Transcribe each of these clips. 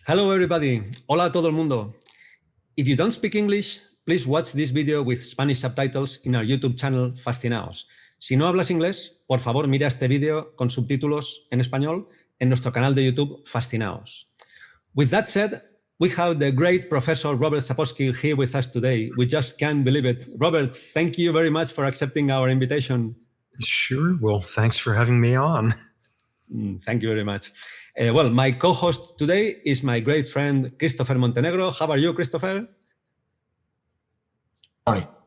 Hello everybody, hola a todo el mundo. If you don't speak English, please watch this video with Spanish subtitles in our YouTube channel Fascinaos. Si no hablas inglés, por favor mira este vídeo con subtítulos en español en nuestro canal de YouTube Fascinaos. With that said, we have the great Professor Robert Sapolsky here with us today. We just can't believe it. Robert, thank you very much for accepting our invitation. Sure. Well, thanks for having me on. Thank you very much. Well, my co-host today is my great friend, Christopher Montenegro. How are you, Christopher?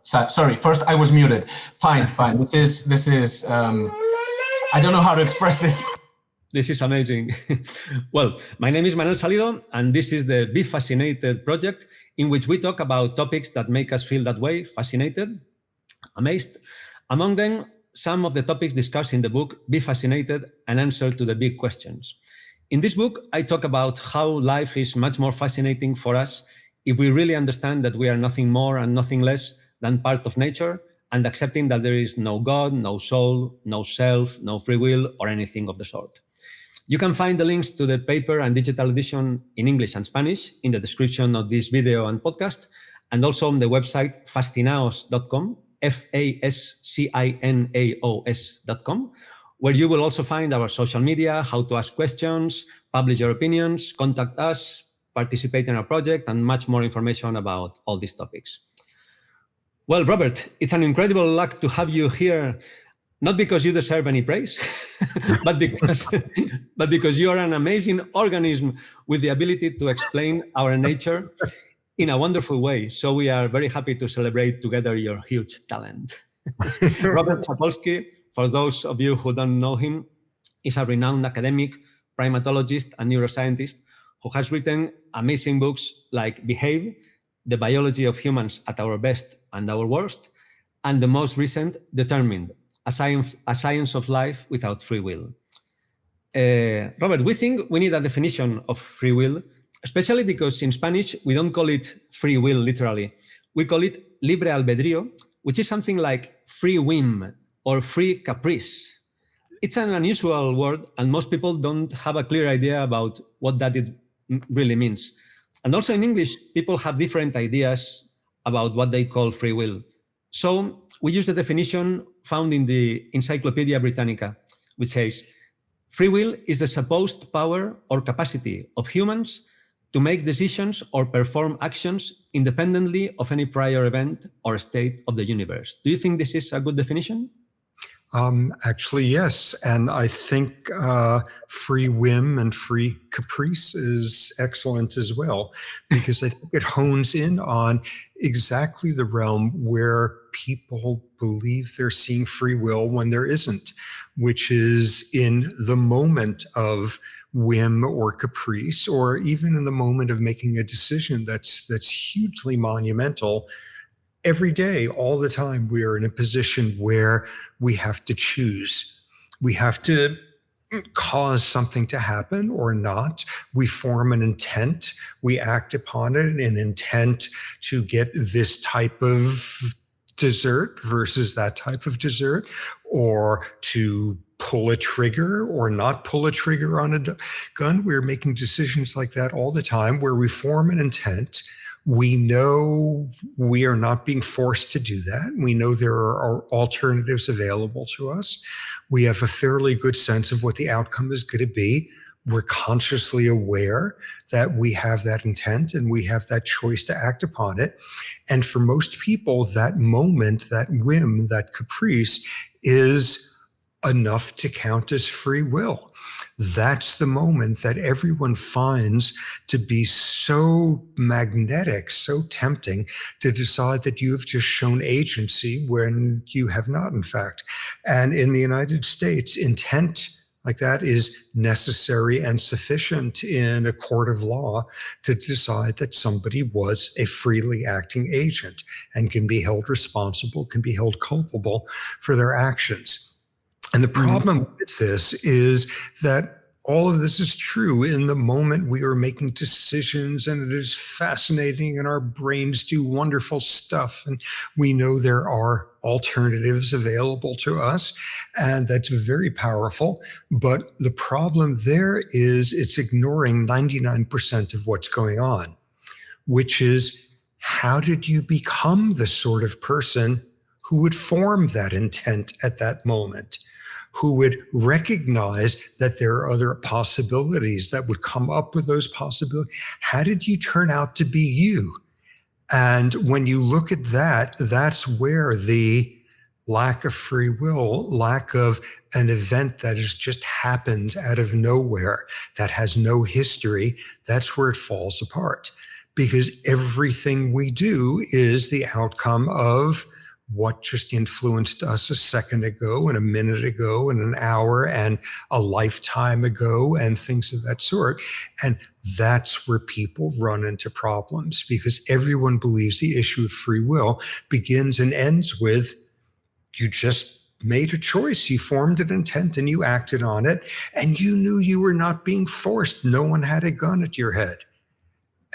Sorry. First, I was muted. Fine. This is. I don't know how to express this. This is amazing. Well, my name is Manuel Salido, and this is the Be Fascinated project, in which we talk about topics that make us feel that way, fascinated, amazed. Among them, some of the topics discussed in the book, Be Fascinated, An Answer to the Big Questions. In this book, I talk about how life is much more fascinating for us if we really understand that we are nothing more and nothing less than part of nature, and accepting that there is no God, no soul, no self, no free will, or anything of the sort. You can find the links to the paper and digital edition in English and Spanish in the description of this video and podcast, and also on the website fascinaos.com, fascinaos.com, where you will also find our social media, how to ask questions, publish your opinions, contact us, participate in our project, and much more information about all these topics. Well, Robert, it's an incredible luck to have you here, not because you deserve any praise, but because you are an amazing organism with the ability to explain our nature in a wonderful way. So we are very happy to celebrate together your huge talent. Robert Sapolsky, for those of you who don't know him, is a renowned academic, primatologist, and neuroscientist who has written amazing books like Behave, The Biology of Humans at Our Best and Our Worst, and the most recent, Determined, a science of life without free will. Robert, we think we need a definition of free will, especially because in Spanish, we don't call it free will literally. We call it Libre albedrío, which is something like free whim or free caprice. It's an unusual word, and most people don't have a clear idea about what that it really means. And also in English, people have different ideas about what they call free will. So we use the definition found in the Encyclopedia Britannica, which says, free will is the supposed power or capacity of humans to make decisions or perform actions independently of any prior event or state of the universe. Do you think this is a good definition? Actually, yes. And I think free whim and free caprice is excellent as well, because I think it hones in on exactly the realm where people believe they're seeing free will when there isn't, which is in the moment of whim or caprice, or even in the moment of making a decision that's hugely monumental. Every day, all the time, we are in a position where we have to choose. We have to cause something to happen or not. We form an intent. We act upon it, an intent to get this type of dessert versus that type of dessert, or to pull a trigger or not pull a trigger on a gun. We're making decisions like that all the time where we form an intent. We know we are not being forced to do that. We know there are alternatives available to us. We have a fairly good sense of what the outcome is going to be. We're consciously aware that we have that intent and we have that choice to act upon it. And for most people, that moment, that whim, that caprice is enough to count as free will. That's the moment that everyone finds to be so magnetic, so tempting, to decide that you have just shown agency when you have not, in fact. And in the United States, intent like that is necessary and sufficient in a court of law to decide that somebody was a freely acting agent and can be held responsible, can be held culpable for their actions. And the problem with this is that all of this is true in the moment we are making decisions, and it is fascinating, and our brains do wonderful stuff, and we know there are alternatives available to us, and that's very powerful. But the problem there is it's ignoring 99% of what's going on, which is, how did you become the sort of person who would form that intent at that moment? Who would recognize that there are other possibilities, that would come up with those possibilities? How did you turn out to be you? And when you look at that, that's where the lack of free will, lack of an event that has just happened out of nowhere, that has no history, that's where it falls apart. Because everything we do is the outcome of what just influenced us a second ago and a minute ago and an hour and a lifetime ago and things of that sort. And that's where people run into problems, because everyone believes the issue of free will begins and ends with, you just made a choice, you formed an intent and you acted on it, and you knew you were not being forced. No one had a gun at your head.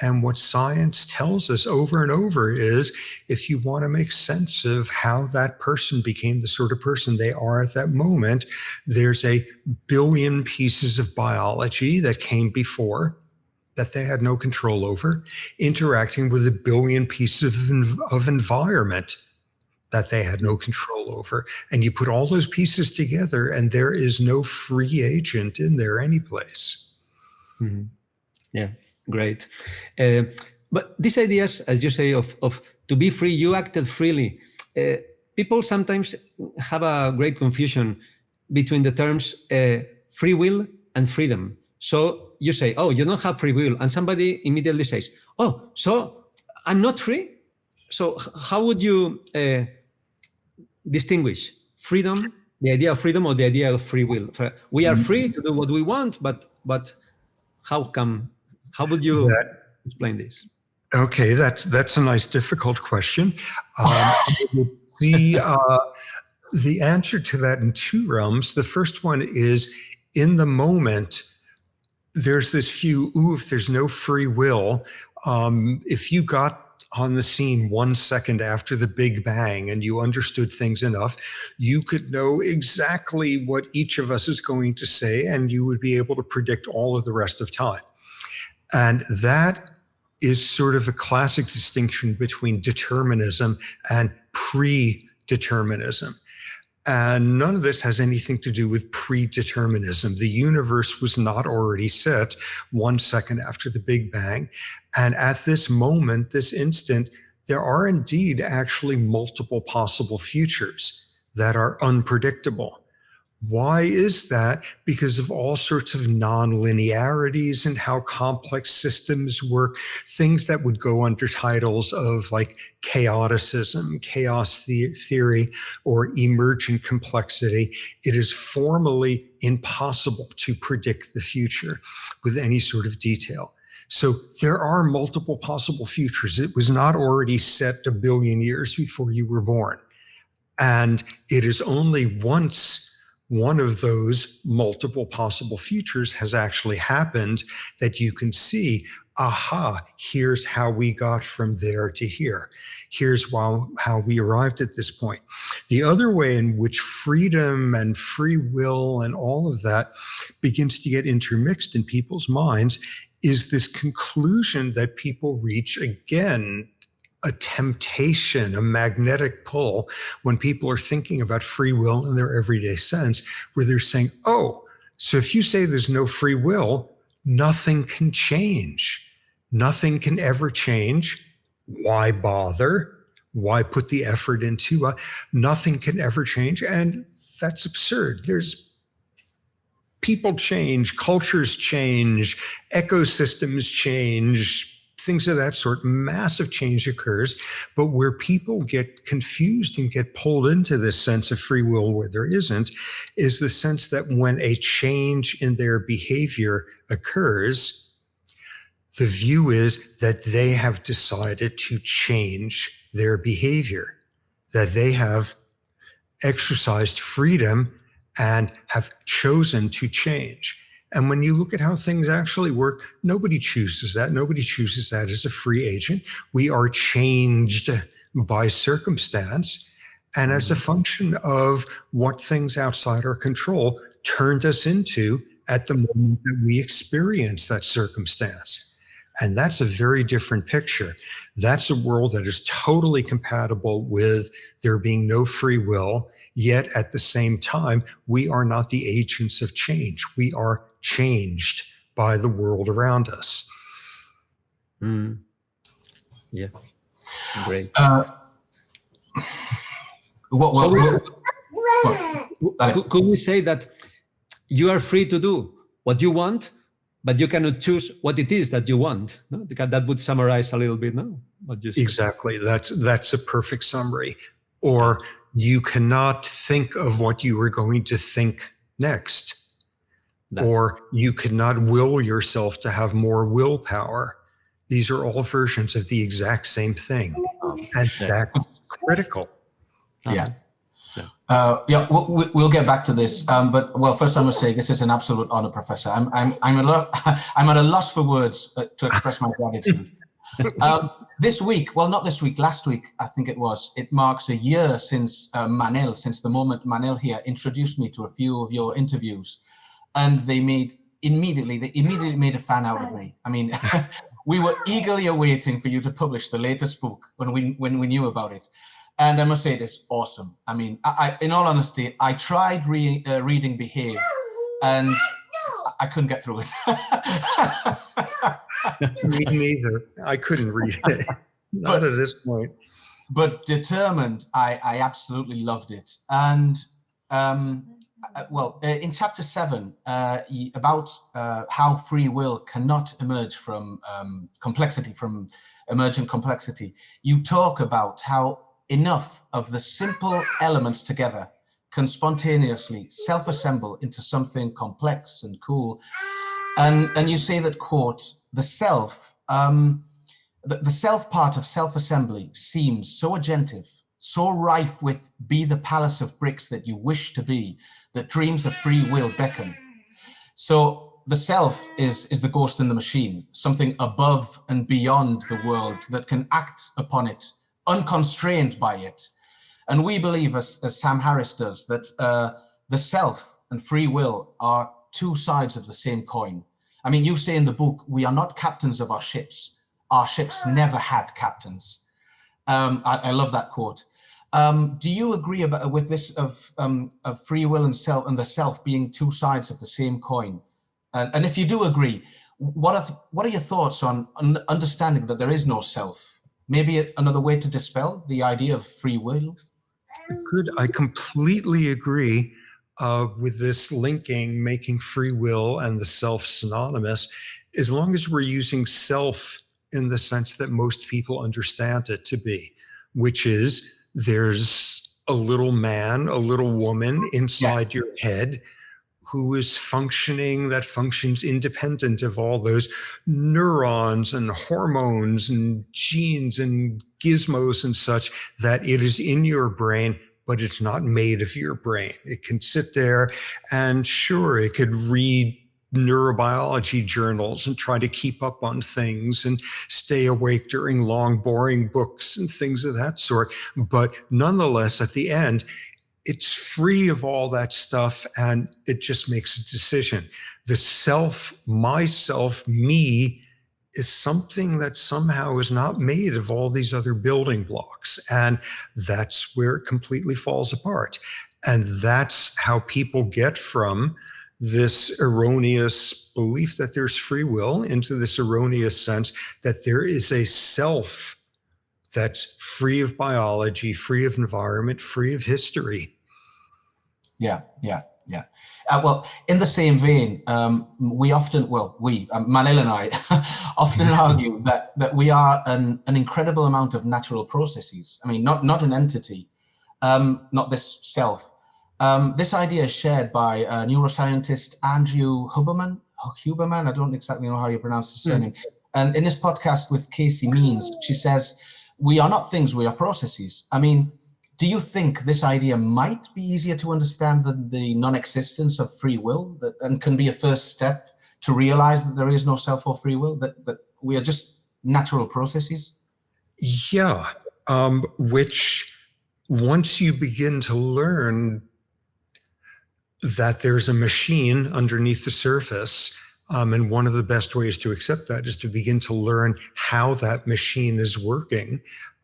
And what science tells us over and over is, if you want to make sense of how that person became the sort of person they are at that moment, there's a billion pieces of biology that came before that they had no control over, interacting with a billion pieces of environment that they had no control over. And you put all those pieces together, and there is no free agent in there anyplace. Mm-hmm. Yeah. Great. But these ideas, as you say, of to be free, you acted freely. People sometimes have a great confusion between the terms free will and freedom. So you say, oh, you don't have free will. And somebody immediately says, oh, so I'm not free? So how would you distinguish freedom, the idea of freedom, or the idea of free will? We are free to do what we want, but how would you explain this? Okay, that's a nice, difficult question. The answer to that in two realms. The first one is, in the moment, there's this view, if there's no free will, if you got on the scene 1 second after the Big Bang and you understood things enough, you could know exactly what each of us is going to say, and you would be able to predict all of the rest of time. And that is sort of a classic distinction between determinism and predeterminism. And none of this has anything to do with predeterminism. The universe was not already set 1 second after the Big Bang. And at this moment, this instant, there are indeed actually multiple possible futures that are unpredictable. Why is that? Because of all sorts of non-linearities and how complex systems work, things that would go under titles of like chaoticism, chaos theory, or emergent complexity. It is formally impossible to predict the future with any sort of detail. So there are multiple possible futures. It was not already set a billion years before you were born. And it is only once one of those multiple possible futures has actually happened that you can see, aha, here's how we got from there to here. Here's how we arrived at this point. The other way in which freedom and free will and all of that begins to get intermixed in people's minds is this conclusion that people reach, again, a temptation, a magnetic pull, when people are thinking about free will in their everyday sense, where they're saying, oh, so if you say there's no free will, nothing can change. Nothing can ever change. Why bother? Why put the effort into nothing can ever change? And that's absurd. There's people change, cultures change, ecosystems change, things of that sort. Massive change occurs. But where people get confused and get pulled into this sense of free will where there isn't, is the sense that when a change in their behavior occurs, the view is that they have decided to change their behavior, that they have exercised freedom and have chosen to change. And when you look at how things actually work, nobody chooses that. Nobody chooses that as a free agent. We are changed by circumstance. And as a function of what things outside our control turned us into at the moment that we experience that circumstance. And that's a very different picture. That's a world that is totally compatible with there being no free will, yet at the same time, we are not the agents of change. We are changed by the world around us. Yeah, great. Could we say that you are free to do what you want, but you cannot choose what it is that you want? No? Because that would summarize a little bit, no? What you said. Exactly. That's a perfect summary. Or you cannot think of what you are going to think next. Or you cannot will yourself to have more willpower. These are all versions of the exact same thing. And that's critical. We'll get back to this. But first I must say this is an absolute honor, Professor. I'm at a loss for words to express my gratitude. This week, not this week, last week, I think it was, it marks a year since since the moment Manel here introduced me to a few of your interviews. And they immediately made a fan out of me. I mean, we were eagerly awaiting for you to publish the latest book when we knew about it. And I must say, it's awesome. I mean, I in all honesty, I tried reading Behave, and I couldn't get through it. Me neither. I couldn't read it. Not at this point. But determined, I absolutely loved it. And in chapter 7, about how free will cannot emerge from complexity, from emergent complexity, you talk about how enough of the simple elements together can spontaneously self-assemble into something complex and cool. And you say that, quote, the self part of self-assembly seems so agentive, so rife with be the palace of bricks that you wish to be, that dreams of free will beckon. So the self is the ghost in the machine, something above and beyond the world that can act upon it, unconstrained by it. And we believe, as Sam Harris does, that the self and free will are two sides of the same coin. I mean, you say in the book, we are not captains of our ships. Our ships never had captains. I love that quote. Do you agree with this of free will and the self being two sides of the same coin? And if you do agree, what are your thoughts on understanding that there is no self? Maybe another way to dispel the idea of free will? Good. I completely agree with this linking, making free will and the self synonymous, as long as we're using self in the sense that most people understand it to be, which is there's a little man, a little woman inside your head who is that functions independent of all those neurons and hormones and genes and gizmos and such, that it is in your brain, but it's not made of your brain. It can sit there and sure, it could read neurobiology journals and try to keep up on things and stay awake during long, boring books and things of that sort. But nonetheless, at the end, it's free of all that stuff and it just makes a decision. The self, myself, me, is something that somehow is not made of all these other building blocks. And that's where it completely falls apart. And that's how people get from this erroneous belief that there's free will into this erroneous sense that there is a self that's free of biology, free of environment, free of history. Yeah. Well, in the same vein, we often, Manel and I often argue that we are an incredible amount of natural processes. I mean, not an entity, not this self. This idea is shared by neuroscientist Andrew Huberman. I don't exactly know how you pronounce his surname. And in this podcast with Casey Means, she says, we are not things, we are processes. I mean, do you think this idea might be easier to understand than the non-existence of free will, and can be a first step to realize that there is no self or free will, that we are just natural processes? Yeah, which once you begin to learn that there's a machine underneath the surface, and one of the best ways to accept that is to begin to learn how that machine is working.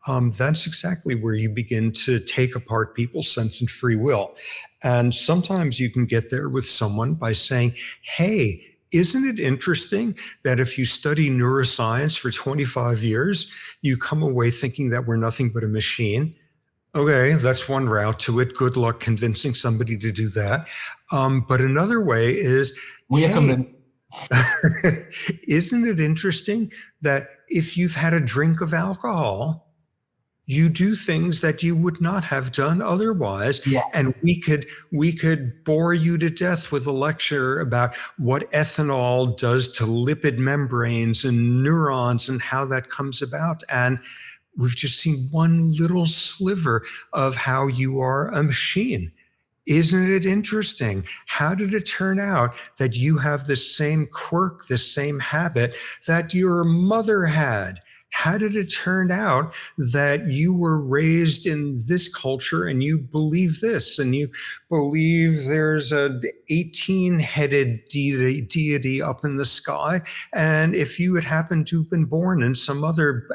That's exactly where you begin to take apart people's sense and free will. And sometimes you can get there with someone by saying, hey, isn't it interesting that if you study neuroscience for 25 years, you come away thinking that we're nothing but a machine? Okay, that's one route to it. Good luck convincing somebody to do that. But another way is, isn't it interesting that if you've had a drink of alcohol, you do things that you would not have done otherwise. Yeah. And we could bore you to death with a lecture about what ethanol does to lipid membranes and neurons and how that comes about. And we've just seen one little sliver of how you are a machine. Isn't it interesting? How did it turn out that you have the same quirk, the same habit that your mother had? How did it turn out that you were raised in this culture and you believe this, and you believe there's a 18-headed deity up in the sky? And if you had happened to have been born in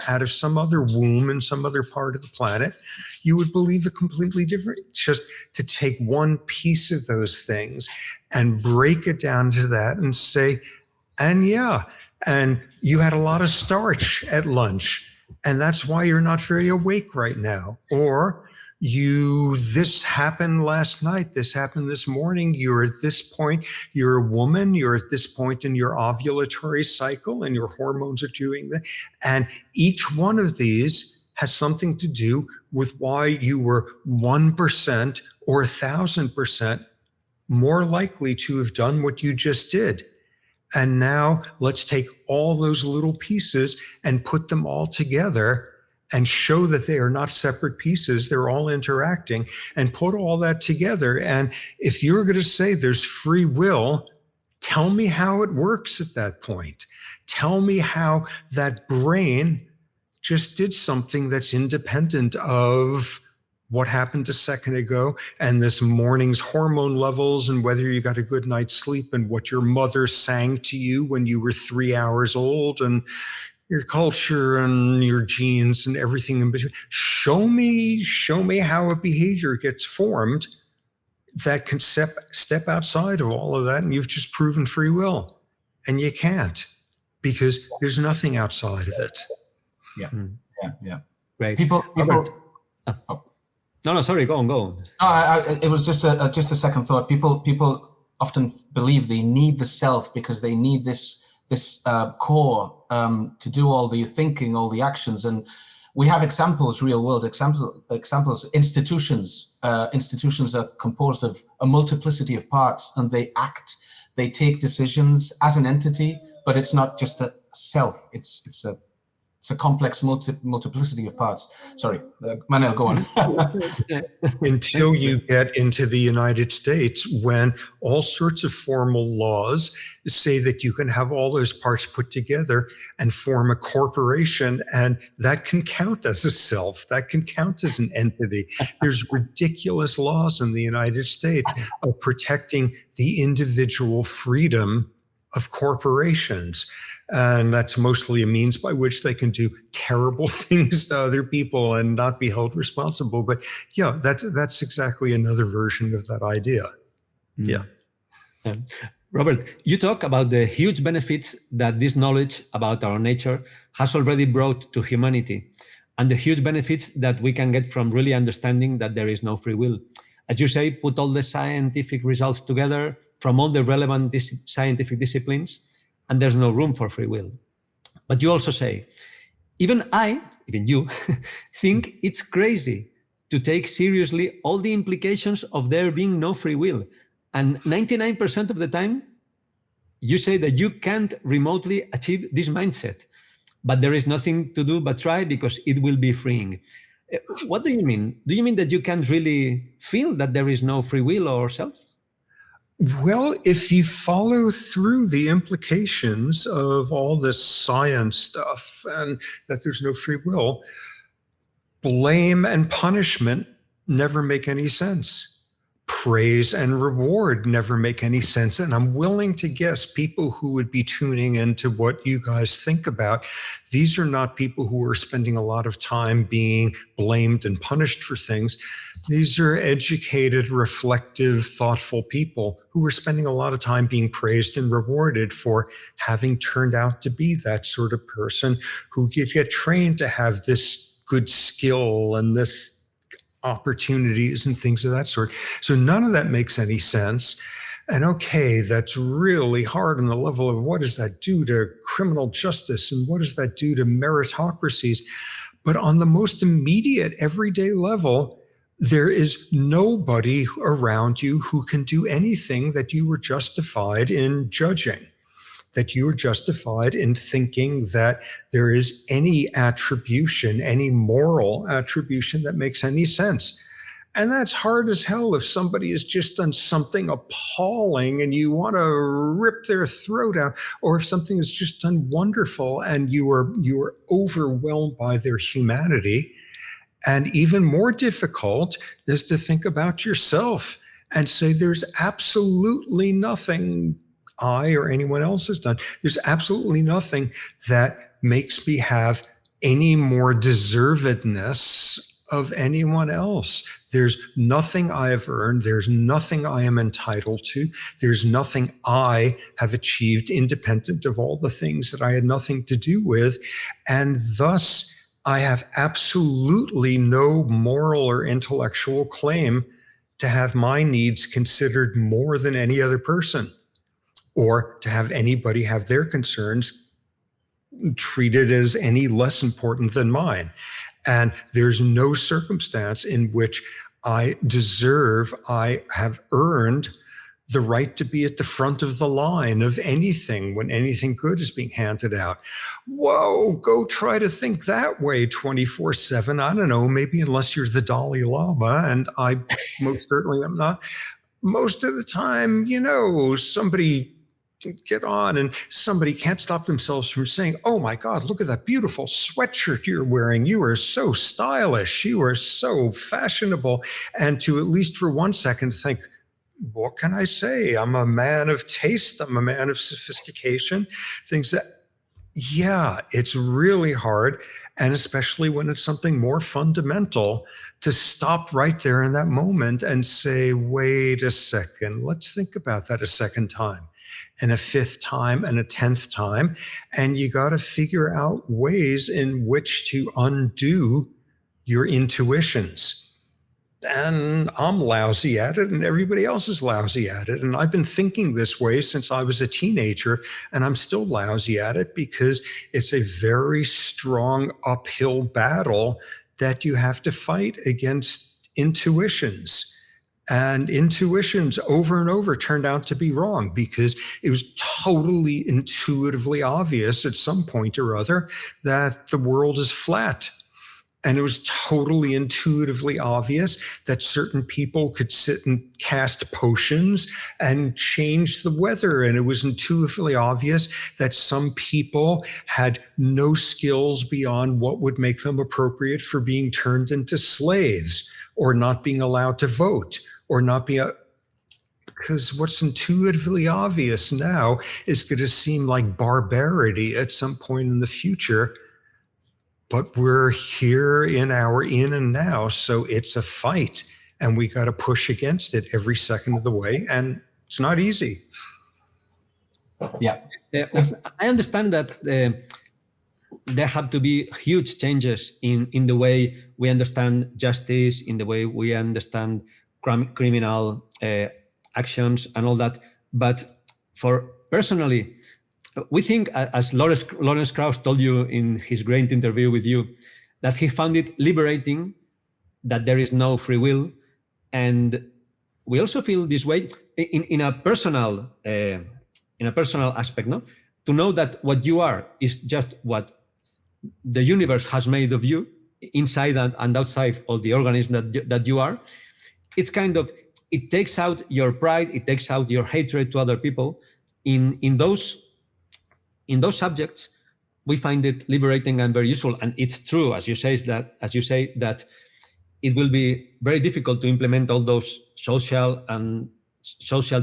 out of some other womb in some other part of the planet, you would believe a completely different. Just to take one piece of those things and break it down to that and say, and yeah, and you had a lot of starch at lunch, and that's why you're not very awake right now. Or this happened last night, this happened this morning, you're at this point, you're a woman, you're at this point in your ovulatory cycle, and your hormones are doing that. And each one of these has something to do with why you were 1% or 1,000% more likely to have done what you just did. And now let's take all those little pieces and put them all together and show that they are not separate pieces. They're all interacting, and put all that together. And if you're going to say there's free will, tell me how it works at that point. Tell me how that brain just did something that's independent of what happened a second ago, and this morning's hormone levels, and whether you got a good night's sleep, and what your mother sang to you when you were 3 hours old, and your culture and your genes and everything in between. Show me how a behavior gets formed that can step outside of all of that, and you've just proven free will. And you can't, because there's nothing outside of it. Yeah. Right. People. No, sorry, go on. No, it was just a second thought. People often believe they need the self because they need this core to do all the thinking, all the actions. And we have examples, real world examples. Institutions are composed of a multiplicity of parts, and they take decisions as an entity, but it's not just a self. It's a complex multiplicity of parts. Sorry, Manuel, go on. Until you get into the United States, when all sorts of formal laws say that you can have all those parts put together and form a corporation, and that can count as a self, that can count as an entity. There's ridiculous laws in the United States of protecting the individual freedom of corporations. And that's mostly a means by which they can do terrible things to other people and not be held responsible. But yeah, that's exactly another version of that idea. Yeah. Robert, you talk about the huge benefits that this knowledge about our nature has already brought to humanity, and the huge benefits that we can get from really understanding that there is no free will. As you say, put all the scientific results together from all the relevant scientific disciplines, and there's no room for free will. But you also say, even you, think it's crazy to take seriously all the implications of there being no free will. And 99% of the time, you say that you can't remotely achieve this mindset, but there is nothing to do but try, because it will be freeing. What do you mean? Do you mean that you can't really feel that there is no free will or self? Well, if you follow through the implications of all this science stuff and that there's no free will, blame and punishment never make any sense. Praise and reward never make any sense. And I'm willing to guess people who would be tuning into what you guys think about, these are not people who are spending a lot of time being blamed and punished for things. These are educated, reflective, thoughtful people who are spending a lot of time being praised and rewarded for having turned out to be that sort of person who get trained to have this good skill and this opportunities and things of that sort. So none of that makes any sense. And okay, that's really hard on the level of what does that do to criminal justice and what does that do to meritocracies? But on the most immediate, everyday level, there is nobody around you who can do anything that you were justified in judging, that you are justified in thinking that there is any attribution, any moral attribution that makes any sense. And that's hard as hell if somebody has just done something appalling and you want to rip their throat out, or if something is just done wonderful and you are overwhelmed by their humanity. And even more difficult is to think about yourself and say there's absolutely nothing I or anyone else has done. There's absolutely nothing that makes me have any more deservedness of anyone else. There's nothing I have earned. There's nothing I am entitled to. There's nothing I have achieved independent of all the things that I had nothing to do with. And thus, I have absolutely no moral or intellectual claim to have my needs considered more than any other person, or to have anybody have their concerns treated as any less important than mine. And there's no circumstance in which I have earned the right to be at the front of the line of anything when anything good is being handed out. Whoa, go try to think that way 24/7. I don't know, maybe unless you're the Dalai Lama, and I most certainly am not. Most of the time, somebody get on and somebody can't stop themselves from saying, oh my God, look at that beautiful sweatshirt you're wearing. You are so stylish. You are so fashionable. And to at least for 1 second think, what can I say? I'm a man of taste. I'm a man of sophistication. Things that, yeah, it's really hard. And especially when it's something more fundamental, to stop right there in that moment and say, wait a second, let's think about that a second time, and a fifth time, and a 10th time. And you got to figure out ways in which to undo your intuitions. And I'm lousy at it, and everybody else is lousy at it. And I've been thinking this way since I was a teenager, and I'm still lousy at it because it's a very strong uphill battle that you have to fight against intuitions. And intuitions over and over turned out to be wrong because it was totally intuitively obvious at some point or other that the world is flat. And it was totally intuitively obvious that certain people could sit and cast potions and change the weather. And it was intuitively obvious that some people had no skills beyond what would make them appropriate for being turned into slaves or not being allowed to vote or not be because what's intuitively obvious now is going to seem like barbarity at some point in the future. But we're here in our in and now, so it's a fight, and we got to push against it every second of the way, and it's not easy. Yeah. I understand that there have to be huge changes in the way we understand justice, in the way we understand criminal actions and all that. But for personally, we think, as Lawrence Krauss told you in his great interview with you, that he found it liberating that there is no free will. And we also feel this way in a personal aspect, no? To know that what you are is just what the universe has made of you inside and outside of the organism that you are, it's kind of, it takes out your pride, it takes out your hatred to other people. In those subjects, we find it liberating and very useful. And it's true, as you say, that it will be very difficult to implement all those social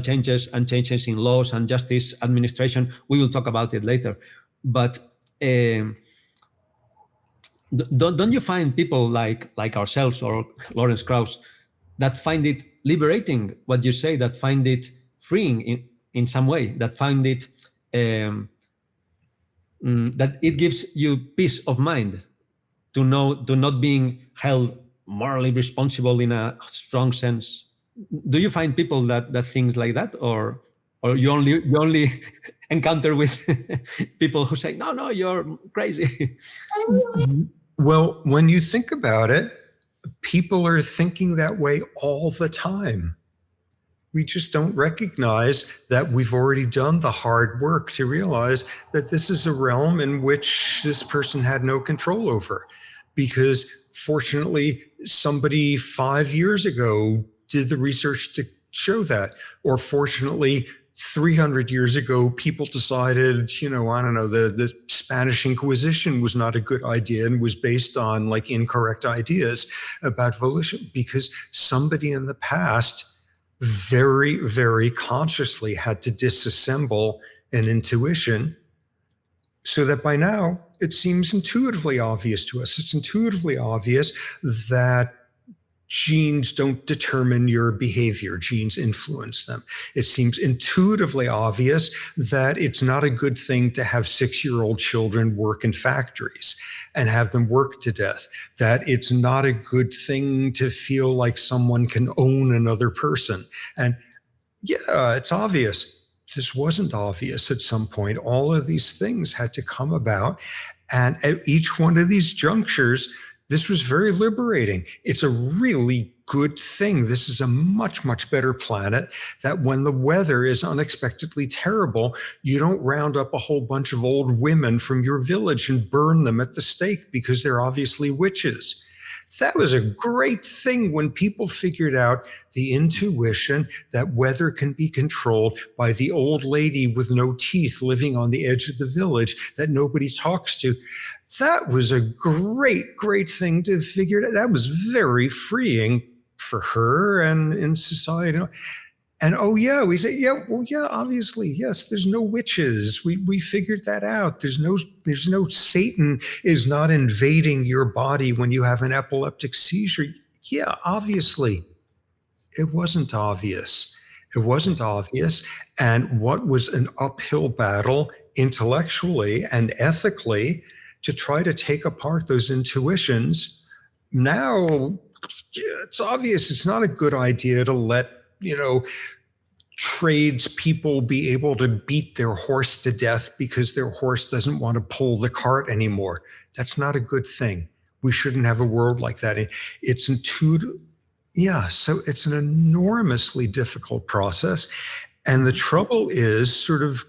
changes and changes in laws and justice administration. We will talk about it later. But don't you find people like ourselves or Lawrence Krauss that find it liberating, what you say, that find it freeing in some way, that find it that it gives you peace of mind to not being held morally responsible in a strong sense? Do you find people that think like that, or you only encounter with people who say, no, you're crazy? Well, when you think about it, people are thinking that way all the time. We just don't recognize that we've already done the hard work to realize that this is a realm in which this person had no control over. Because fortunately, somebody 5 years ago did the research to show that. Or fortunately, 300 years ago, people decided, the Spanish Inquisition was not a good idea and was based on like incorrect ideas about volition, because somebody in the past very, very consciously had to disassemble an intuition, so that by now it seems intuitively obvious to us. It's intuitively obvious that genes don't determine your behavior. Genes influence them. It seems intuitively obvious that it's not a good thing to have 6-year-old children work in factories and have them work to death. That it's not a good thing to feel like someone can own another person. And yeah, it's obvious. This wasn't obvious at some point. All of these things had to come about. And at each one of these junctures, this was very liberating. It's a really good thing. This is a much, much better planet, that when the weather is unexpectedly terrible, you don't round up a whole bunch of old women from your village and burn them at the stake because they're obviously witches. That was a great thing when people figured out the intuition that weather can be controlled by the old lady with no teeth living on the edge of the village that nobody talks to. That was a great, great thing to figure out. That was very freeing for her and in society. And we say, obviously, yes, there's no witches. We figured that out. There's no Satan is not invading your body when you have an epileptic seizure. Yeah, obviously. It wasn't obvious. It wasn't obvious. And what was an uphill battle intellectually and ethically to try to take apart those intuitions, now it's obvious it's not a good idea to let, tradespeople be able to beat their horse to death because their horse doesn't want to pull the cart anymore. That's not a good thing. We shouldn't have a world like that. It's intuitive. Yeah, so it's an enormously difficult process. And the trouble is, sort of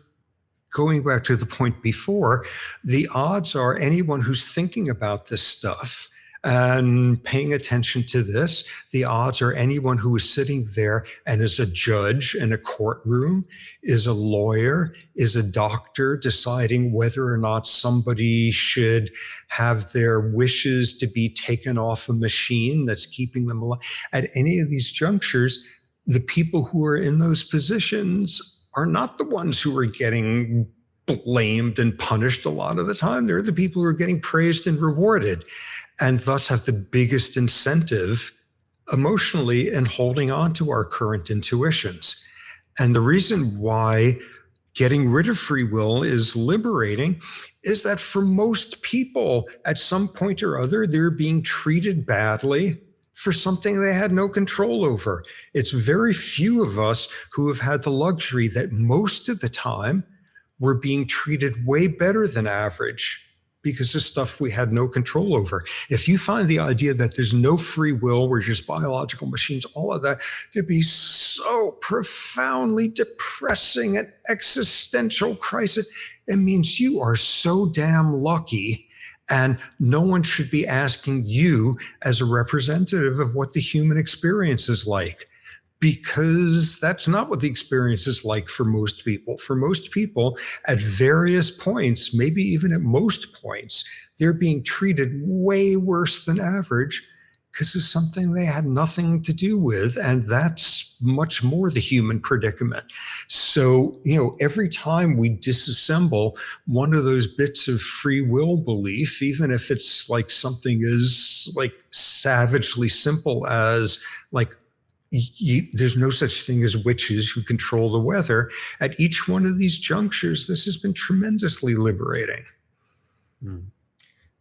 going back to the point before, the odds are anyone who's thinking about this stuff and paying attention to this, the odds are anyone who is sitting there and is a judge in a courtroom, is a lawyer, is a doctor deciding whether or not somebody should have their wishes to be taken off a machine that's keeping them alive. At any of these junctures, the people who are in those positions are not the ones who are getting blamed and punished a lot of the time. They're the people who are getting praised and rewarded, and thus have the biggest incentive emotionally in holding on to our current intuitions. And the reason why getting rid of free will is liberating is that for most people, at some point or other, they're being treated badly for something they had no control over. It's very few of us who have had the luxury that most of the time we're being treated way better than average because of stuff we had no control over. If you find the idea that there's no free will, we're just biological machines, all of that, to be so profoundly depressing and existential crisis, it means you are so damn lucky And no one should be asking you as a representative of what the human experience is like, because that's not what the experience is like for most people. For most people, at various points, maybe even at most points, they're being treated way worse than average because of something they had nothing to do with. And that's much more the human predicament. So, every time we disassemble one of those bits of free will belief, even if it's like something as like savagely simple as like, there's no such thing as witches who control the weather. At each one of these junctures, this has been tremendously liberating. Mm.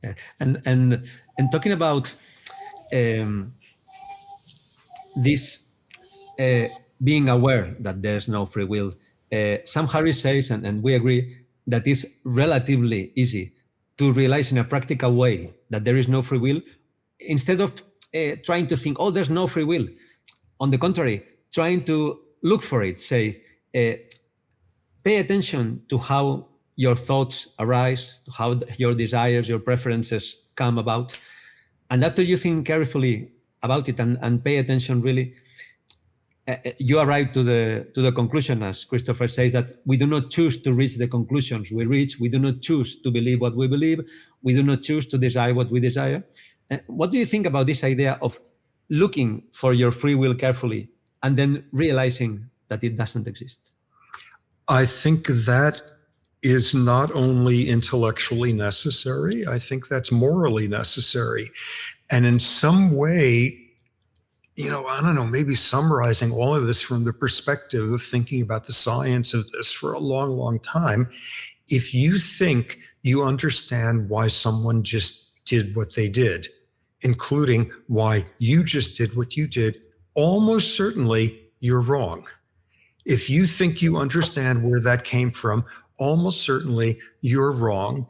Yeah. And talking about this being aware that there's no free will, Sam Harris says, and we agree, that it's relatively easy to realize in a practical way that there is no free will, instead of trying to think, oh, there's no free will. On the contrary, trying to look for it, say, pay attention to how your thoughts arise, to how your desires, your preferences come about. And after you think carefully about it and pay attention really, you arrive to the conclusion, as Christopher says, that we do not choose to reach the conclusions we reach. We do not choose to believe what we believe. We do not choose to desire what we desire. What do you think about this idea of looking for your free will carefully and then realizing that it doesn't exist? I think that is not only intellectually necessary, I think that's morally necessary. And in some way, I don't know, maybe summarizing all of this from the perspective of thinking about the science of this for a long, long time, if you think you understand why someone just did what they did, including why you just did what you did, almost certainly you're wrong. If you think you understand where that came from, almost certainly you're wrong.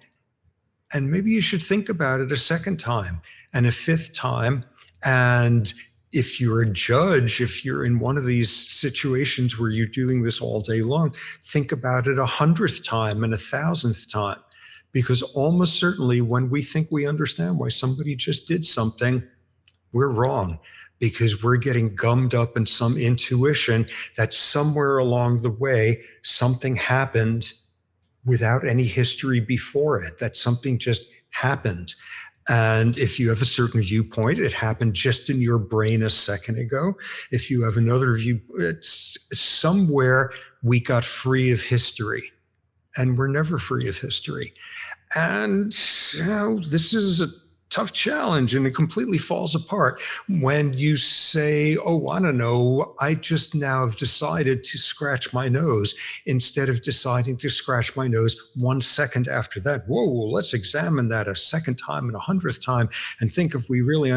And maybe you should think about it a second time and a fifth time. And if you're a judge, if you're in one of these situations where you're doing this all day long, think about it 100th time and 1,000th time. Because almost certainly when we think we understand why somebody just did something, we're wrong, because we're getting gummed up in some intuition that somewhere along the way, something happened without any history before it, that something just happened. And if you have a certain viewpoint, it happened just in your brain a second ago. If you have another view, it's somewhere we got free of history. And we're never free of history. And this is a tough challenge, and it completely falls apart when you say, oh, I don't know, I just now have decided to scratch my nose, instead of deciding to scratch my nose 1 second after that. Whoa, let's examine that a second time and 100th time and think if we really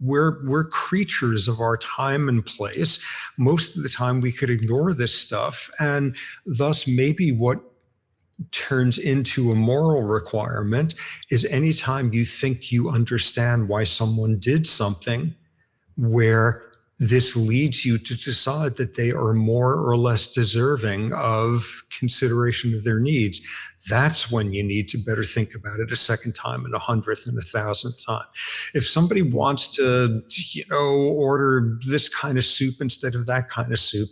we're creatures of our time and place. Most of the time we could ignore this stuff, and thus maybe what turns into a moral requirement is anytime you think you understand why someone did something, where this leads you to decide that they are more or less deserving of consideration of their needs, that's when you need to better think about it a second time and 100th and 1,000th time. If somebody wants to, order this kind of soup instead of that kind of soup,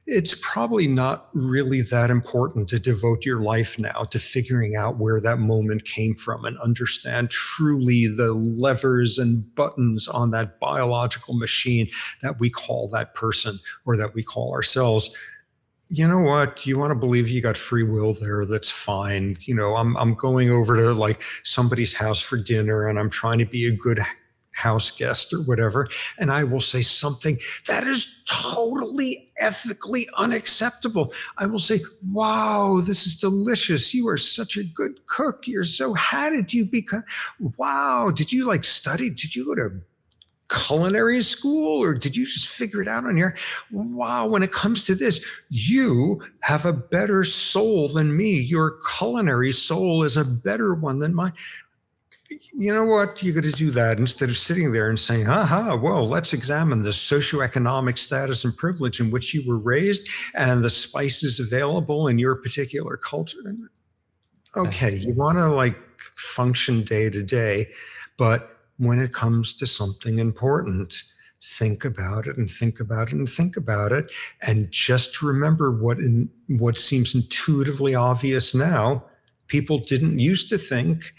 it's probably not really that important to devote your life now to figuring out where that moment came from and understand truly the levers and buttons on that biological machine that we call that person or that we call ourselves. You know what? You want to believe you got free will there, that's fine. I'm going over to like somebody's house for dinner and I'm trying to be a good house guest or whatever, and I will say something that is totally ethically unacceptable. I will say, wow, this is delicious. You are such a good cook. How did you become, wow, did you study? Did you go to culinary school or did you just figure it out on your, wow, when it comes to this, you have a better soul than me. Your culinary soul is a better one than mine. You know what? You got to do that instead of sitting there and saying, well, let's examine the socioeconomic status and privilege in which you were raised and the spices available in your particular culture. okay, you want to like function day to day, but when it comes to something important, think about it and think about it and think about it, and just remember what seems intuitively obvious now, people didn't used to think,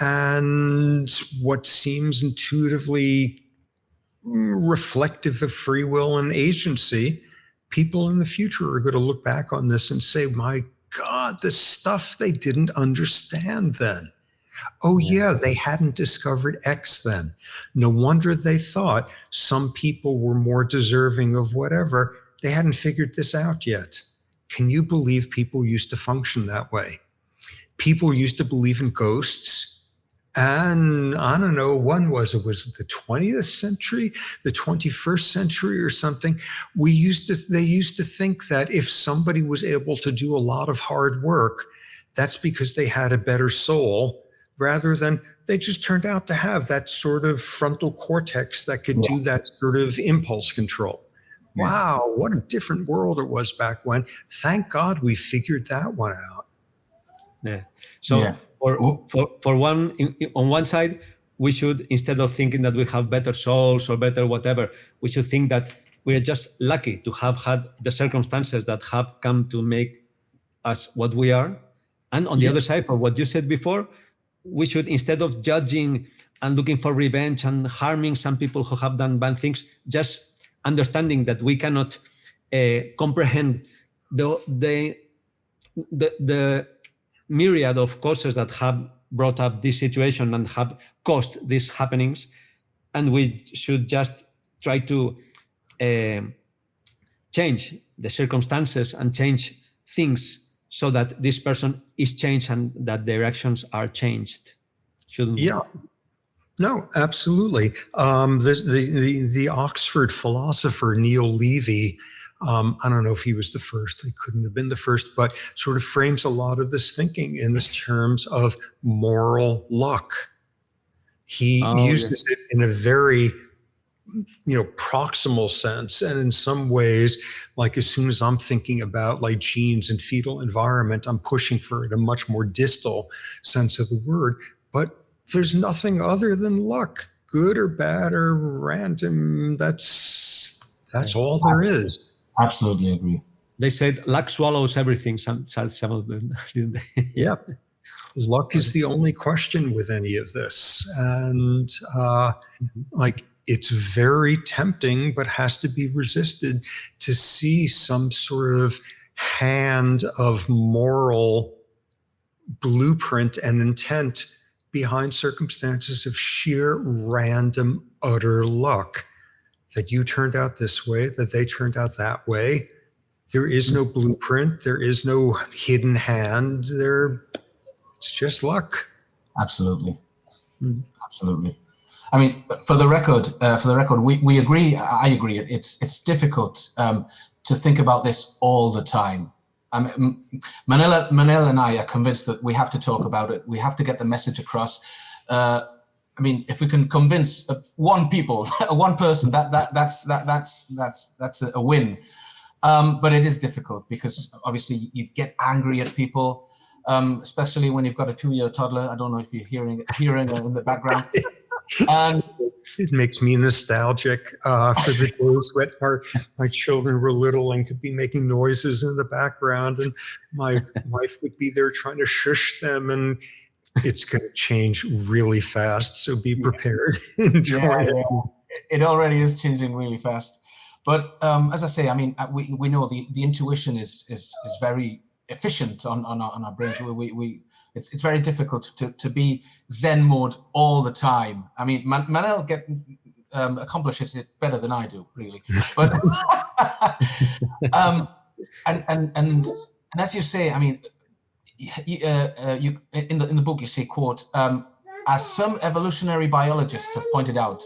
and what seems intuitively reflective of free will and agency, people in the future are going to look back on this and say, my God, the stuff they didn't understand then. Oh yeah, they hadn't discovered X then. No wonder they thought some people were more deserving of whatever. They hadn't figured this out yet. Can you believe people used to function that way? People used to believe in ghosts. And I don't know, when was it the 20th century, the 21st century or something? They used to think that if somebody was able to do a lot of hard work, that's because they had a better soul, rather than they just turned out to have that sort of frontal cortex that could do that sort of impulse control. Wow, what a different world it was back when. Thank God we figured that one out. Yeah. So for one, on one side, we should, instead of thinking that we have better souls or better whatever, we should think that we're just lucky to have had the circumstances that have come to make us what we are. And on the other side, for what you said before, we should, instead of judging and looking for revenge and harming some people who have done bad things, just understanding that we cannot comprehend the myriad of causes that have brought up this situation and have caused these happenings, and we should just try to change the circumstances and change things so that this person is changed and that their actions are changed. Shouldn't we? Yeah. No, absolutely. The Oxford philosopher Neil Levy, I don't know if he was the first, he couldn't have been the first, but sort of frames a lot of this thinking in this terms of moral luck. He uses it in a very, proximal sense. And in some ways, like as soon as I'm thinking about like genes and fetal environment, I'm pushing for it a much more distal sense of the word. But there's nothing other than luck, good or bad or random. That's all there is. Absolutely agree. They said luck swallows everything. Some of them, didn't they? Yeah. Luck is the only question with any of this. And it's very tempting, but has to be resisted to see some sort of hand of moral blueprint and intent behind circumstances of sheer random, utter luck. That you turned out this way, that they turned out that way. There is no blueprint. There is no hidden hand. It's just luck. Absolutely. Absolutely. I mean, for the record, we agree. I agree. It's difficult to think about this all the time. Manel and I are convinced that we have to talk about it. We have to get the message across. If we can convince one person, that's a win. But it is difficult because obviously you get angry at people, especially when you've got a 2-year toddler. I don't know if you're hearing in the background. And it makes me nostalgic for the days when my children were little and could be making noises in the background, and my wife would be there trying to shush them, and it's going to change really fast. So be prepared. Enjoy it. It already is changing really fast. But as I say, we know the intuition is very efficient on our brains. It's very difficult to be Zen mode all the time. Manel accomplishes it better than I do, really. But and as you say, you in the book you say, quote, as some evolutionary biologists have pointed out,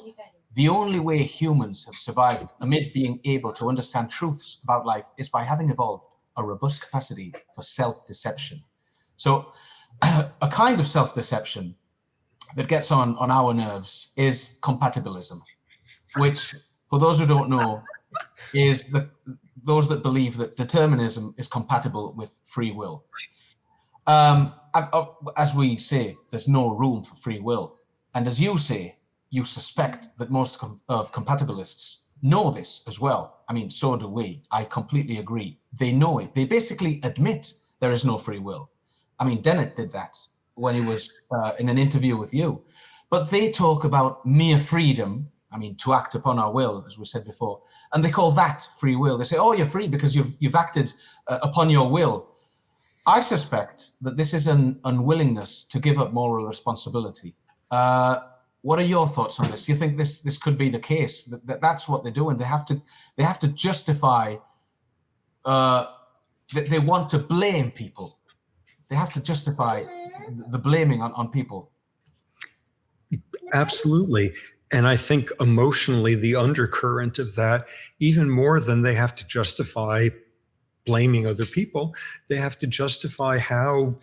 the only way humans have survived amid being able to understand truths about life is by having evolved a robust capacity for self-deception. So a kind of self-deception that gets on our nerves is compatibilism, which, for those who don't know, is those that believe that determinism is compatible with free will. As we say, there's no room for free will. And as you say, you suspect that most of compatibilists know this as well. I mean, so do we. I completely agree. They know it. They basically admit there is no free will. I mean, Dennett did that when he was in an interview with you. But they talk about mere freedom, I mean, to act upon our will, as we said before, and they call that free will. They say, oh, you're free because you've acted upon your will. I suspect that this is an unwillingness to give up moral responsibility. What are your thoughts on this? Do you think this could be the case? That's what they're doing. They have to justify that they want to blame people. They have to justify the blaming on people. Absolutely. And I think emotionally, the undercurrent of that, even more than they have to justify blaming other people, they have to justify how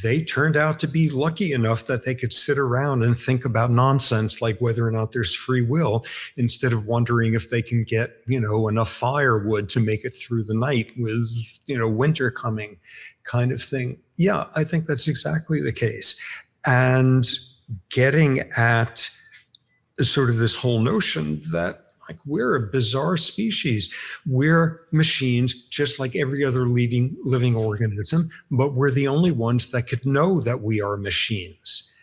they turned out to be lucky enough that they could sit around and think about nonsense like whether or not there's free will, instead of wondering if they can get, enough firewood to make it through the night with, winter coming, kind of thing. Yeah, I think that's exactly the case. And getting at sort of this whole notion that we're a bizarre species. We're machines just like every other living organism, but we're the only ones that could know that we are machines,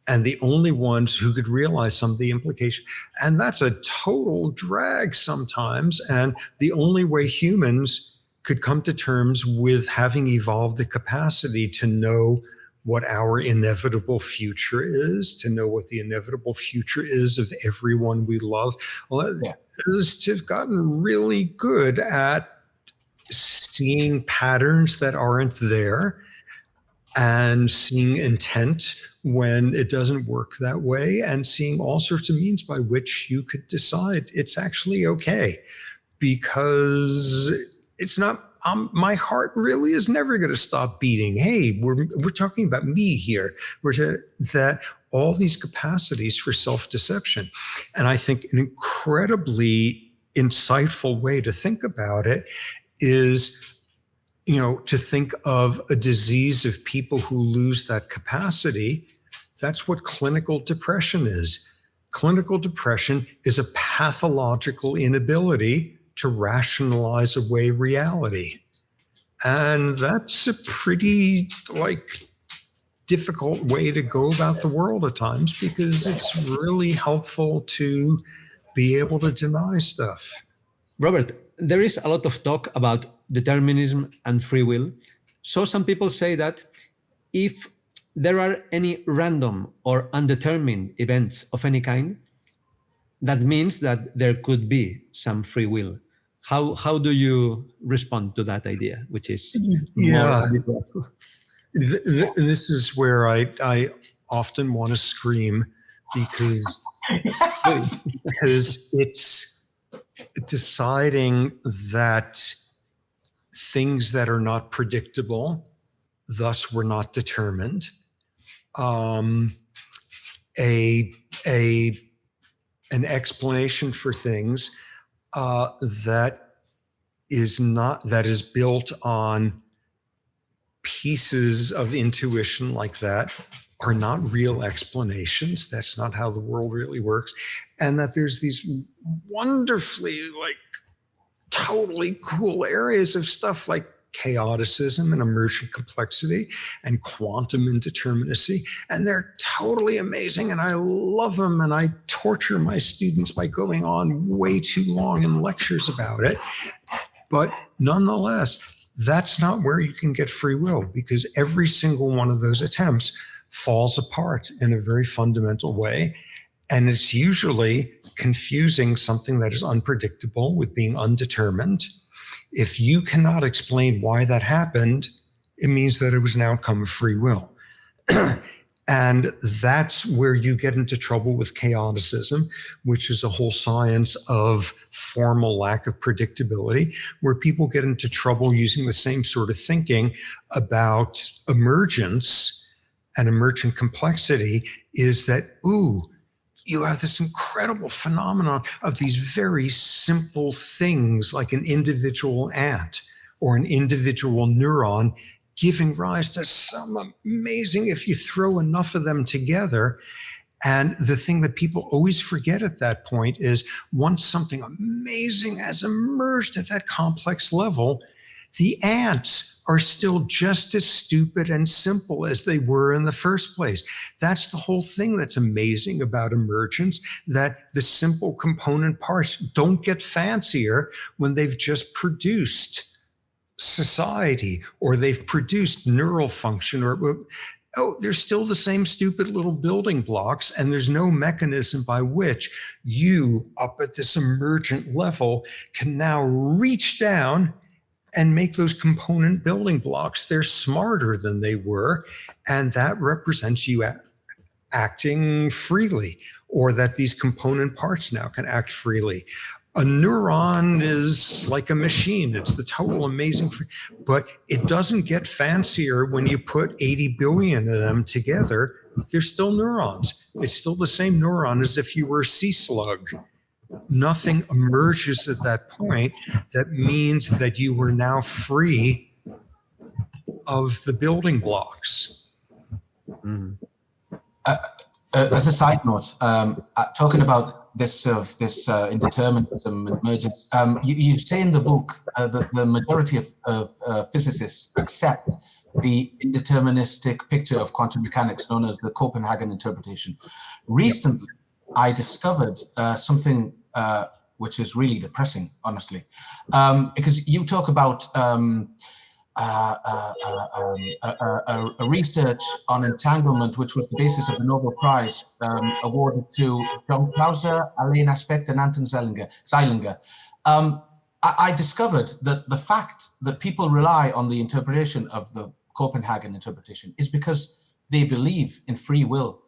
and the only ones who could realize some of the implication. And that's a total drag sometimes. And the only way humans could come to terms with having evolved the capacity to know what our inevitable future is, to know what the inevitable future is of everyone we love, is to have gotten really good at seeing patterns that aren't there and seeing intent when it doesn't work that way, and seeing all sorts of means by which you could decide it's actually okay, because it's not. My heart really is never going to stop beating. Hey, we're talking about me here. That all these capacities for self-deception. And I think an incredibly insightful way to think about it is, to think of a disease of people who lose that capacity. That's what clinical depression is. Clinical depression is a pathological inability to rationalize away reality. And that's a pretty difficult way to go about the world at times, because it's really helpful to be able to deny stuff. Robert, there is a lot of talk about determinism and free will. So some people say that if there are any random or undetermined events of any kind, that means that there could be some free will. How do you respond to that idea, which is more habitual? This is where I often want to scream, because it's deciding that things that are not predictable, thus were not determined, an explanation for things that is built on pieces of intuition like that are not real explanations. That's not how the world really works. And that there's these wonderfully totally cool areas of stuff like chaoticism and emergent complexity and quantum indeterminacy. And they're totally amazing. And I love them. And I torture my students by going on way too long in lectures about it. But nonetheless, that's not where you can get free will, because every single one of those attempts falls apart in a very fundamental way. And it's usually confusing something that is unpredictable with being undetermined. If you cannot explain why that happened, it means that it was an outcome of free will. And that's where you get into trouble with chaoticism, which is a whole science of formal lack of predictability, where people get into trouble using the same sort of thinking about emergence and emergent complexity, is that, you have this incredible phenomenon of these very simple things like an individual ant or an individual neuron, giving rise to some amazing, if you throw enough of them together. And the thing that people always forget at that point is once something amazing has emerged at that complex level, the ants are still just as stupid and simple as they were in the first place. That's the whole thing that's amazing about emergence, that the simple component parts don't get fancier when they've just produced society or they've produced neural function or they're still the same stupid little building blocks, and there's no mechanism by which you, up at this emergent level, can now reach down and make those component building blocks. They're smarter than they were, and that represents you acting freely, or that these component parts now can act freely. A neuron is like a machine. It's the total amazing, but it doesn't get fancier when you put 80 billion of them together. They're still neurons. It's still the same neuron as if you were a sea slug. Nothing emerges at that point that means that you were now free of the building blocks. Mm. As a side note, talking about this indeterminism emergence, you say in the book that the majority of physicists accept the indeterministic picture of quantum mechanics known as the Copenhagen interpretation. Recently, I discovered something which is really depressing, honestly, because you talk about a research on entanglement, which was the basis of the Nobel Prize awarded to John Clauser, Alain Aspect, and Anton Zeilinger. I discovered that the fact that people rely on the interpretation of the Copenhagen interpretation is because they believe in free will.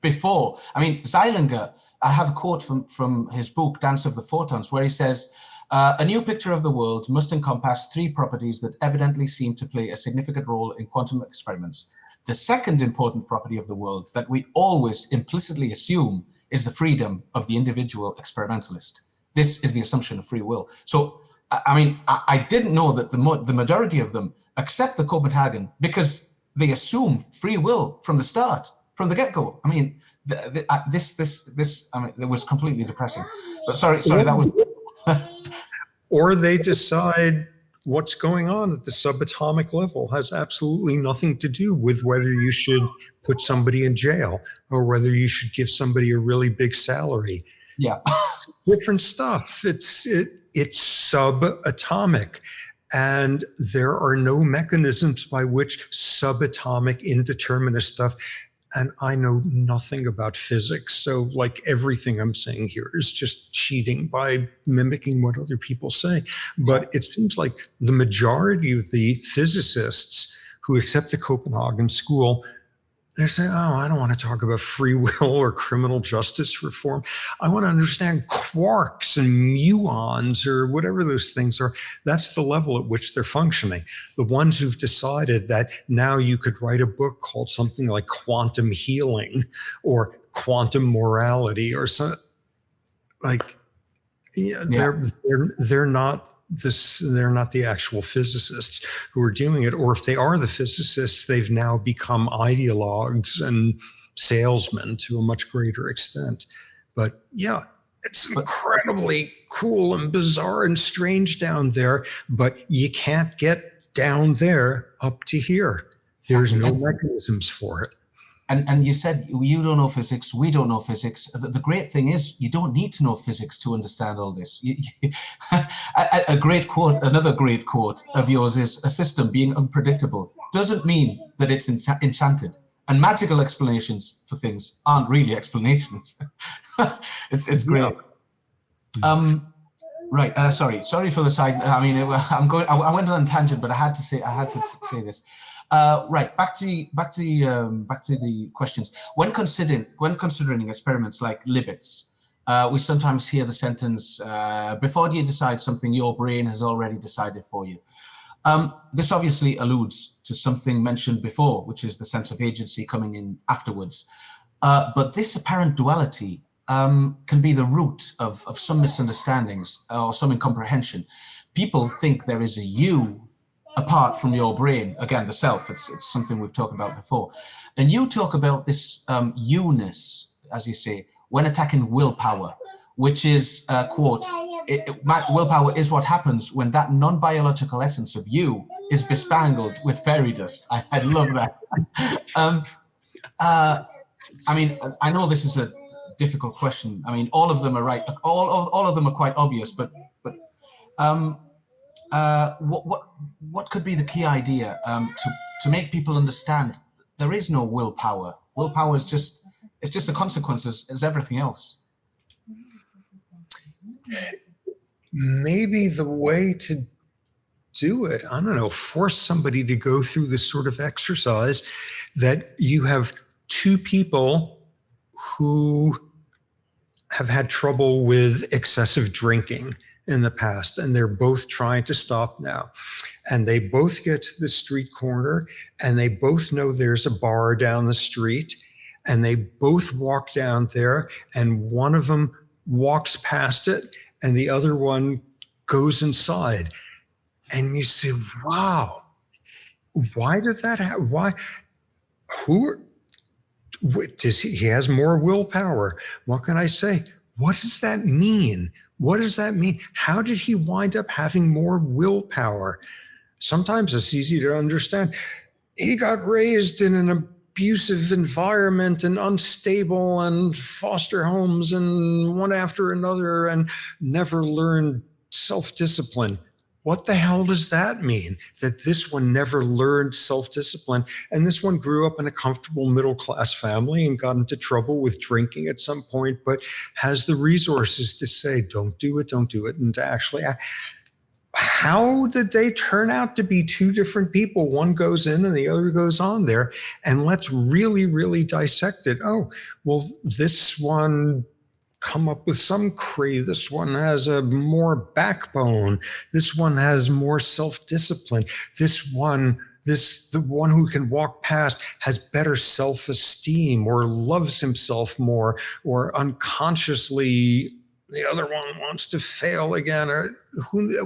Before, I mean, Zeilinger, I have a quote from his book, Dance of the Photons, where he says, a new picture of the world must encompass three properties that evidently seem to play a significant role in quantum experiments. The second important property of the world that we always implicitly assume is the freedom of the individual experimentalist. This is the assumption of free will. So, I mean, I didn't know that the majority of them accept the Copenhagen because they assume free will from the start, from the get-go. I mean, this I mean, it was completely depressing. But sorry, that was. Or they decide what's going on at the subatomic level has absolutely nothing to do with whether you should put somebody in jail or whether you should give somebody a really big salary. Yeah. Different stuff. It's subatomic. And there are no mechanisms by which subatomic indeterminate stuff. And I know nothing about physics. So like everything I'm saying here is just cheating by mimicking what other people say. But it seems like the majority of the physicists who accept the Copenhagen school, they're saying, oh, I don't want to talk about free will or criminal justice reform. I want to understand quarks and muons or whatever those things are. That's the level at which they're functioning. The ones who've decided that now you could write a book called something like Quantum Healing or Quantum Morality or something like, they're not they're not the actual physicists who are doing it, or if they are the physicists, they've now become ideologues and salesmen to a much greater extent. But yeah, it's incredibly cool and bizarre and strange down there, but you can't get down there up to here. There's no mechanisms for it. And you said you don't know physics, we don't know physics. The great thing is you don't need to know physics to understand all this. A great quote, another great quote of yours is, a system being unpredictable doesn't mean that it's enchanted. And magical explanations for things aren't really explanations. It's great. Yeah. Right. Sorry for the side. I mean, I went on a tangent, but I had to say this. Right. Back to the questions. When considering experiments like Libet's, we sometimes hear the sentence, "Before you decide something, your brain has already decided for you." This obviously alludes to something mentioned before, which is the sense of agency coming in afterwards. But this apparent duality can be the root of some misunderstandings or some incomprehension. People think there is a you apart from your brain. Again, the self, it's something we've talked about before. And you talk about this you-ness, as you say, when attacking willpower, which is, quote, willpower is what happens when that non-biological essence of you is bespangled with fairy dust. I love that. I mean, I know this is a difficult question. I mean, all of them are right. All of them are quite obvious, but what could be the key idea to make people understand there is no willpower? Willpower is just a consequence as everything else. Maybe the way to do it, I don't know, force somebody to go through this sort of exercise that you have two people who have had trouble with excessive drinking in the past, and they're both trying to stop now. And they both get to the street corner, and they both know there's a bar down the street, and they both walk down there, and one of them walks past it, and the other one goes inside. And you say, wow, why did that happen? Why? He has more willpower. What can I say? What does that mean? What does that mean? How did he wind up having more willpower? Sometimes it's easy to understand. He got raised in an abusive environment and unstable and foster homes and one after another and never learned self-discipline. What the hell does that mean? That this one never learned self-discipline, and this one grew up in a comfortable middle-class family and got into trouble with drinking at some point, but has the resources to say, don't do it, and to actually act. How did they turn out to be two different people? One goes in and the other goes on there, and let's really, really dissect it. Oh, well, this one come up with some craze. This one has a more backbone. This one has more self-discipline. The one who can walk past has better self-esteem or loves himself more, or unconsciously the other one wants to fail again, or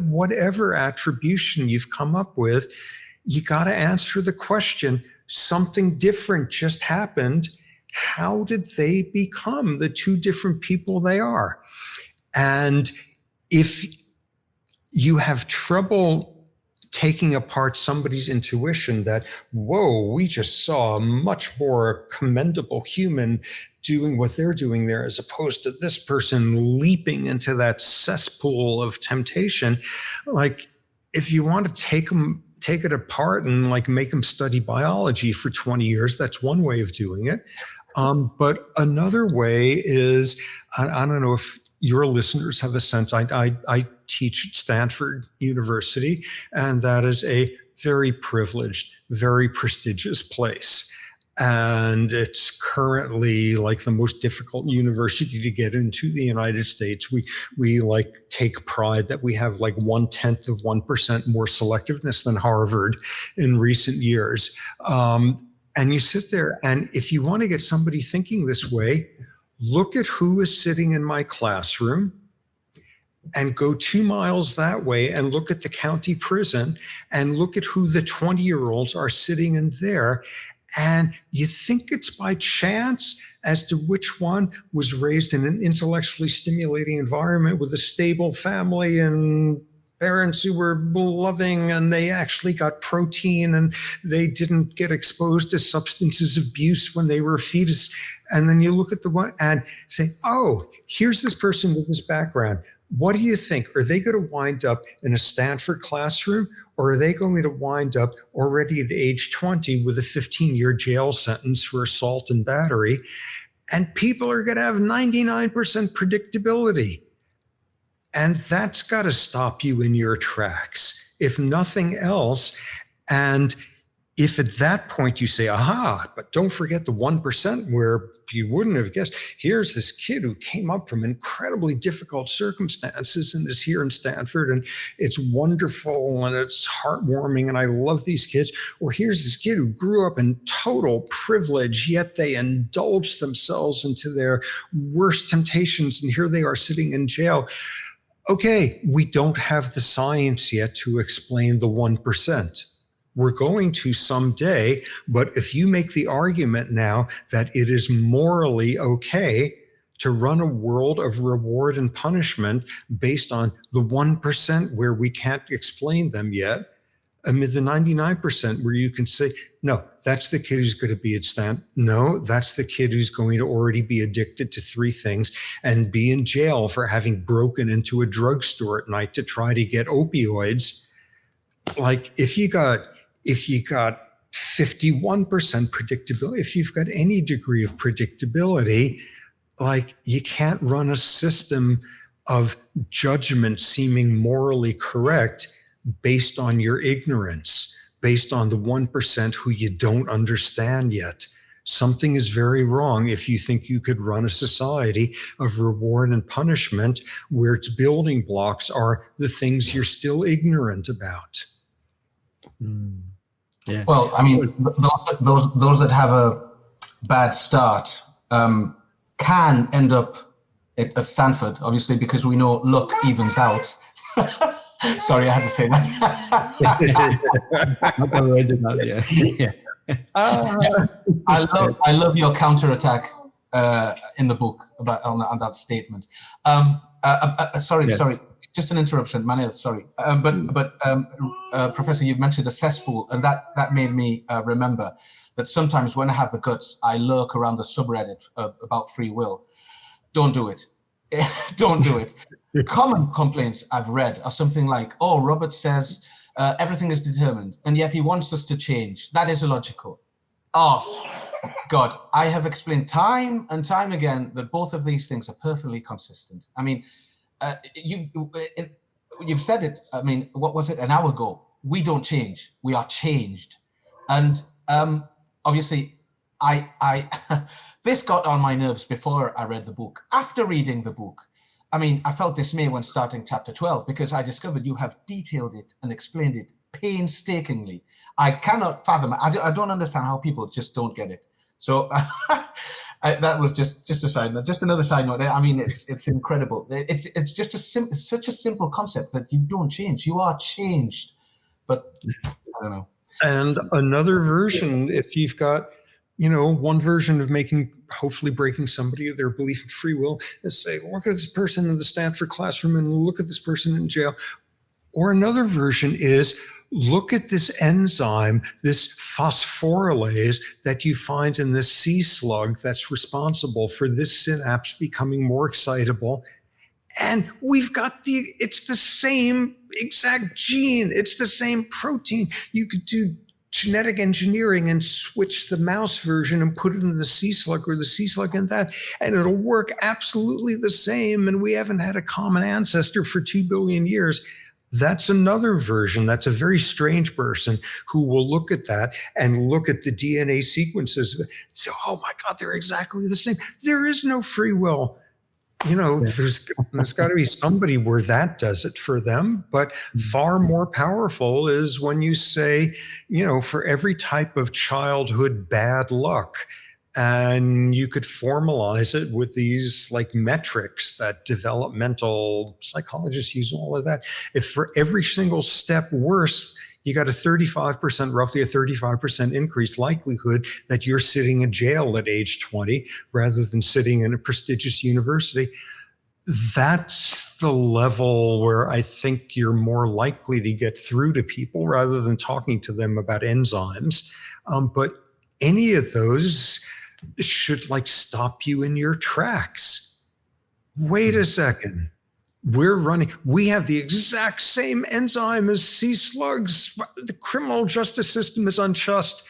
whatever attribution you've come up with. You got to answer the question, something different just happened. How did they become the two different people they are? And if you have trouble taking apart somebody's intuition that, whoa, we just saw a much more commendable human doing what they're doing there, as opposed to this person leaping into that cesspool of temptation. Like, if you want to take it apart and like make them study biology for 20 years, that's one way of doing it. But another way is, I don't know if your listeners have a sense, I teach at Stanford University, and that is a very privileged, very prestigious place. And it's currently like the most difficult university to get into the United States. We like take pride that we have like 0.1% more selectiveness than Harvard in recent years. And you sit there, and if you want to get somebody thinking this way, look at who is sitting in my classroom and go 2 miles that way and look at the county prison and look at who the 20-year-olds are sitting in there. And you think it's by chance as to which one was raised in an intellectually stimulating environment with a stable family and parents who were loving, and they actually got protein and they didn't get exposed to substances of abuse when they were a fetus. And then you look at the one and say, oh, here's this person with this background. What do you think? Are they going to wind up in a Stanford classroom, or are they going to wind up already at age 20 with a 15-year jail sentence for assault and battery? And people are going to have 99% predictability. And that's got to stop you in your tracks, if nothing else. And if at that point you say, aha, but don't forget the 1% where you wouldn't have guessed, here's this kid who came up from incredibly difficult circumstances and is here in Stanford, and it's wonderful and it's heartwarming and I love these kids. Or here's this kid who grew up in total privilege, yet they indulged themselves into their worst temptations, and here they are sitting in jail. okay, we don't have the science yet to explain the 1%. We're going to someday, but if you make the argument now that it is morally okay to run a world of reward and punishment based on the 1% where we can't explain them yet, amid the 99% where you can say, no, that's the kid who's going to be at stand. No, that's the kid who's going to already be addicted to 3 things and be in jail for having broken into a drugstore at night to try to get opioids. Like if you got 51% predictability, if you've got any degree of predictability, like you can't run a system of judgment seeming morally correct based on your ignorance, based on the 1% who you don't understand yet. Something is very wrong if you think you could run a society of reward and punishment where its building blocks are the things you're still ignorant about. Yeah. Well, I mean, those that have a bad start can end up at Stanford, obviously, because we know luck evens out. Sorry, I had to say that. Not original, yeah. Yeah. I love your counterattack in the book on that statement. Sorry, just an interruption, Manuel. Sorry, Professor, you've mentioned a cesspool, and that made me remember that sometimes when I have the guts, I lurk around the subreddit about free will. Don't do it. Don't do it. Common complaints I've read are something like, oh, Robert says everything is determined, and yet he wants us to change. That is illogical. Oh, God, I have explained time and time again that both of these things are perfectly consistent. I mean, you've said it. I mean, what was it, an hour ago? We don't change. We are changed. And obviously, I this got on my nerves before I read the book. After reading the book, I mean, I felt dismay when starting chapter 12 because I discovered you have detailed it and explained it painstakingly. I cannot fathom it. I don't understand how people just don't get it. So that was just a side note, just another side note. I mean, it's incredible. It's just such a simple concept that you don't change. You are changed. But I don't know. And another version, if you've got, one version of hopefully breaking somebody of their belief in free will is say, look at this person in the Stanford classroom and look at this person in jail. Or another version is look at this enzyme, this phosphorylase that you find in this sea slug that's responsible for this synapse becoming more excitable. And we've got it's the same exact gene. It's the same protein. You could do genetic engineering and switch the mouse version and put it in the sea slug or the sea slug in that, and it'll work absolutely the same. And we haven't had a common ancestor for 2 billion years. That's another version. That's a very strange person who will look at that and look at the DNA sequences and say, oh my God, they're exactly the same. There is no free will. There's got to be somebody where that does it for them. But far more powerful is when you say, for every type of childhood bad luck, and you could formalize it with these like metrics that developmental psychologists use, all of that. If for every single step worse, you got roughly a 35% increased likelihood that you're sitting in jail at age 20 rather than sitting in a prestigious university. That's the level where I think you're more likely to get through to people rather than talking to them about enzymes. But any of those should stop you in your tracks. Wait a second. We have the exact same enzyme as sea slugs. The criminal justice system is unjust.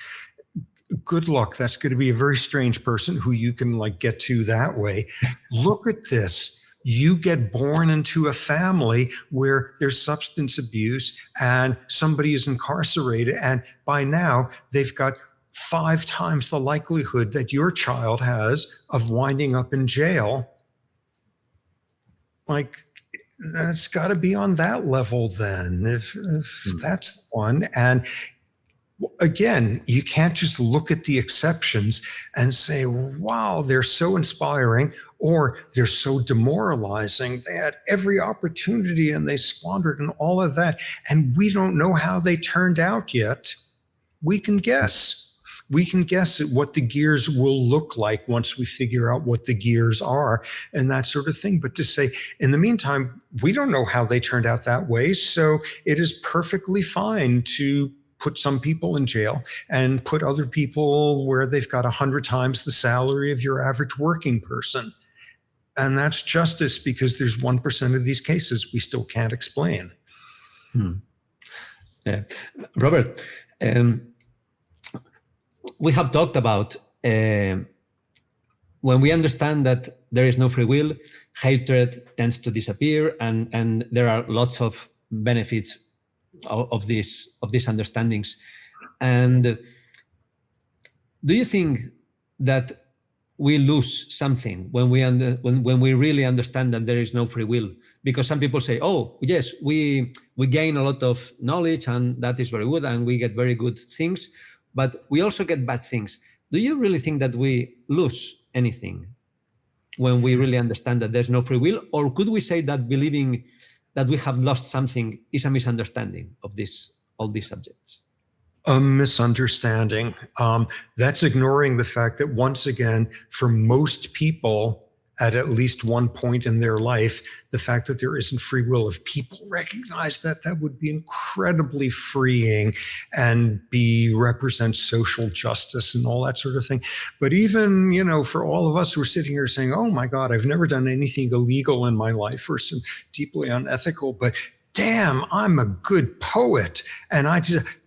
Good luck. That's going to be a very strange person who you can get to that way. Look at this. You get born into a family where there's substance abuse and somebody is incarcerated. And by now they've got 5 times the likelihood that your child has of winding up in jail. That's got to be on that level then, if that's the one. And Again, you can't just look at the exceptions and say, wow, they're so inspiring, or they're so demoralizing. They had every opportunity and they squandered and all of that. And we don't know how they turned out yet. We can guess. We can guess at what the gears will look like once we figure out what the gears are and that sort of thing. But to say, in the meantime, we don't know how they turned out that way. So it is perfectly fine to put some people in jail and put other people where they've got 100 times the salary of your average working person. And that's justice, because there's 1% of these cases we still can't explain. Robert, we have talked about when we understand that there is no free will, hatred tends to disappear, and there are lots of benefits of these understandings. And do you think that we lose something when we really understand that there is no free will? Because some people say, oh yes, we gain a lot of knowledge and that is very good and we get very good things, but we also get bad things. Do you really think that we lose anything when we really understand that there's no free will? Or could we say that believing that we have lost something is a misunderstanding of all these subjects? A misunderstanding. That's ignoring the fact that, once again, for most people, at least one point in their life, the fact that there isn't free will, if people recognize that, that would be incredibly freeing and represent social justice and all that sort of thing. But even, for all of us who are sitting here saying, oh my God, I've never done anything illegal in my life or some deeply unethical, but damn, I'm a good poet. And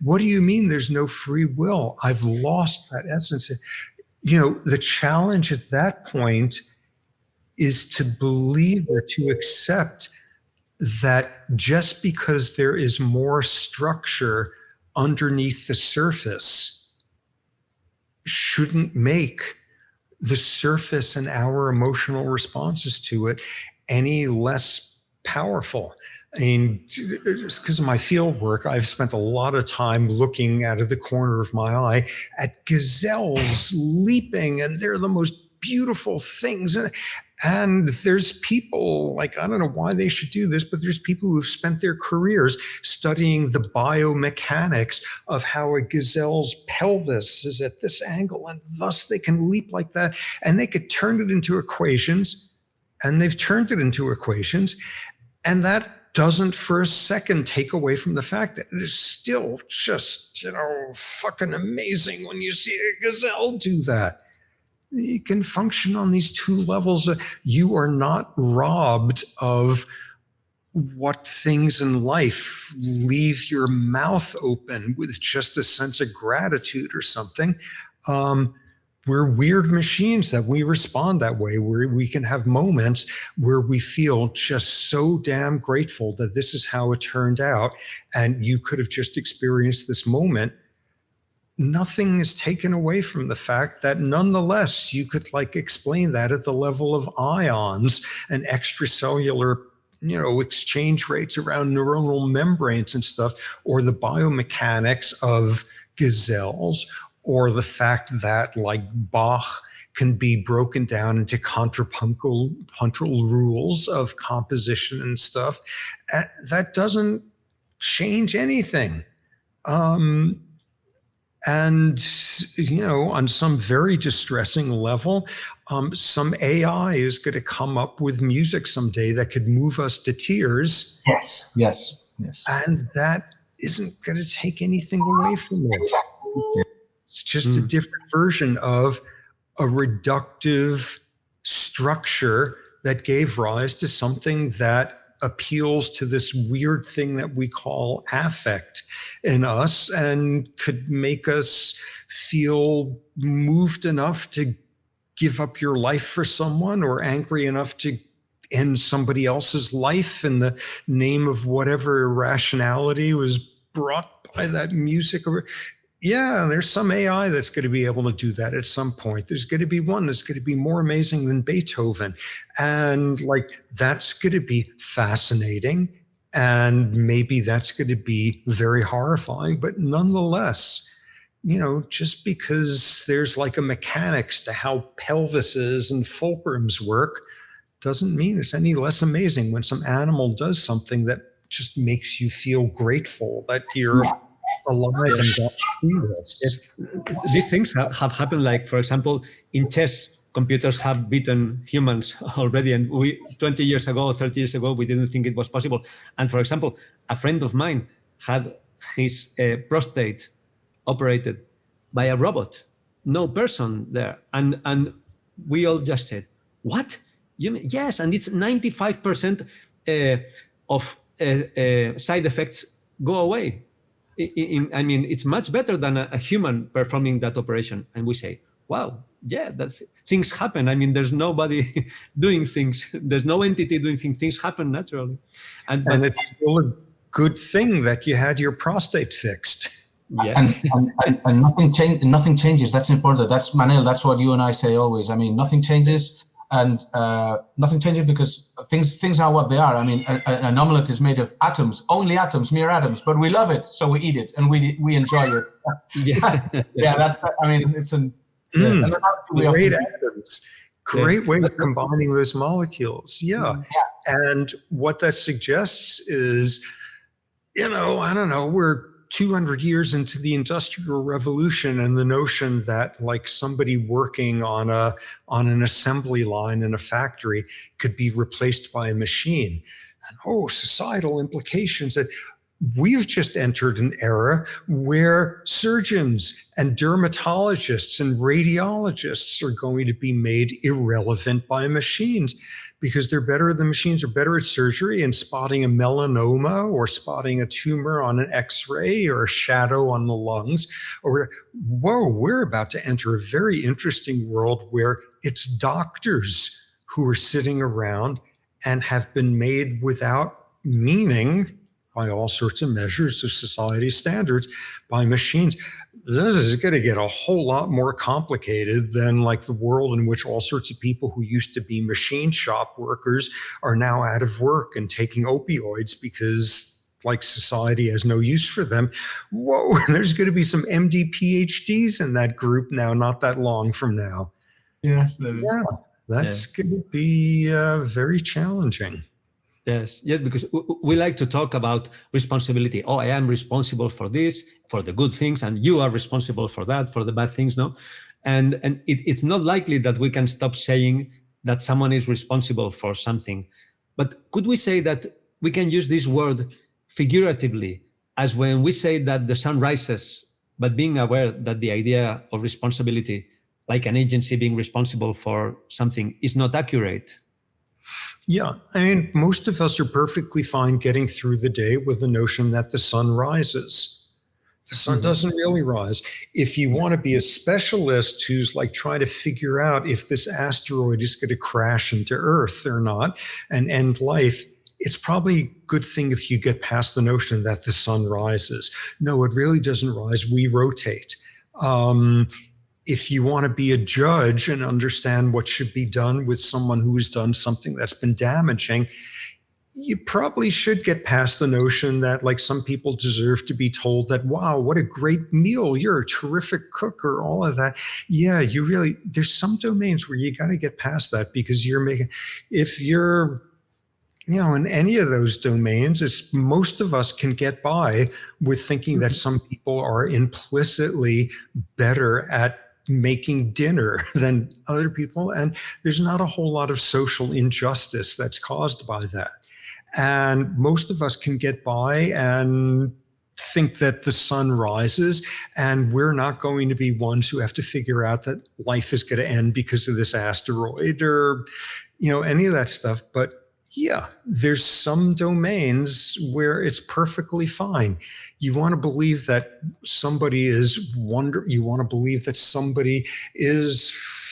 what do you mean there's no free will? I've lost that essence. The challenge at that point is to believe or to accept that just because there is more structure underneath the surface shouldn't make the surface and our emotional responses to it any less powerful. I mean, just because of my field work, I've spent a lot of time looking out of the corner of my eye at gazelles leaping, and they're the most beautiful things. And there's people, I don't know why they should do this, but there's people who've spent their careers studying the biomechanics of how a gazelle's pelvis is at this angle, and thus they can leap like that. And they could turn it into equations, and they've turned it into equations. And that doesn't for a second take away from the fact that it is still just, fucking amazing when you see a gazelle do that. You can function on these two levels. You are not robbed of what things in life leave your mouth open with just a sense of gratitude or something. We're weird machines that we respond that way, where we can have moments where we feel just so damn grateful that this is how it turned out, and you could have just experienced this moment. Nothing is taken away from the fact that nonetheless you could explain that at the level of ions and extracellular exchange rates around neuronal membranes and stuff, or the biomechanics of gazelles, or the fact that Bach can be broken down into contrapuntal rules of composition and stuff. That doesn't change anything. And, on some very distressing level, some AI is going to come up with music someday that could move us to tears. Yes. And that isn't going to take anything away from it. It's just a different version of a reductive structure that gave rise to something that appeals to this weird thing that we call affect in us, and could make us feel moved enough to give up your life for someone, or angry enough to end somebody else's life in the name of whatever irrationality was brought by that music. Yeah, there's some AI that's going to be able to do that at some point. There's going to be one that's going to be more amazing than Beethoven. And that's going to be fascinating. And maybe that's going to be very horrifying. But nonetheless, just because there's like a mechanics to how pelvises and fulcrums work doesn't mean it's any less amazing when some animal does something that just makes you feel grateful that you're alive and got to do this. These things have happened, like, for example, in chess, computers have beaten humans already, and 20 years ago, 30 years ago, we didn't think it was possible. And for example, a friend of mine had his prostate operated by a robot, no person there. And we all just said, what? You mean, yes, and it's 95% of side effects go away. It's much better than a human performing that operation. And we say, wow, yeah, things happen. There's nobody doing things. There's no entity doing things. Things happen naturally. And it's still a good thing that you had your prostate fixed. Yeah. And nothing changes. That's important. That's Manel. That's what you and I say always. Nothing changes. And nothing changes because things are what they are. An omelette is made of atoms, only atoms, mere atoms, but we love it, so we eat it and we enjoy it. That's. It's an great atoms. Great way of combining those molecules. Yeah. And what that suggests is, I don't know, we're 200 years into the Industrial Revolution, and the notion that like somebody working on an assembly line in a factory could be replaced by a machine. And societal implications that we've just entered an era where surgeons and dermatologists and radiologists are going to be made irrelevant by machines, because the machines are better at surgery and spotting a melanoma or spotting a tumor on an X-ray or a shadow on the lungs. We're about to enter a very interesting world where it's doctors who are sitting around and have been made without meaning by all sorts of measures of society standards by machines. This is going to get a whole lot more complicated than like the world in which all sorts of people who used to be machine shop workers are now out of work and taking opioids because like society has no use for them. Whoa, there's going to be some MD PhDs in that group now, not that long from now. Yes, that's going to be very challenging. Yes, because we like to talk about responsibility. I am responsible for this, for the good things, and you are responsible for that, for the bad things, no? And it's not likely that we can stop saying that someone is responsible for something. But could we say that we can use this word figuratively, as when we say that the sun rises, but being aware that the idea of responsibility, like an agency being responsible for something, is not accurate? Yeah, most of us are perfectly fine getting through the day with the notion that the sun rises. The sun doesn't really rise. If you want to be a specialist who's like trying to figure out if this asteroid is going to crash into Earth or not and end life, it's probably a good thing if you get past the notion that the sun rises. No, it really doesn't rise. We rotate. If you want to be a judge and understand what should be done with someone who has done something that's been damaging, you probably should get past the notion that like some people deserve to be told that, wow, what a great meal. You're a terrific cook or all of that. Yeah, there's some domains where you got to get past that, because if you're in any of those domains, most of us can get by with thinking that some people are implicitly better at making dinner than other people. And there's not a whole lot of social injustice that's caused by that. And most of us can get by and think that the sun rises, and we're not going to be ones who have to figure out that life is going to end because of this asteroid or, any of that stuff. But yeah, there's some domains where it's perfectly fine. You want to believe that somebody is you want to believe that somebody is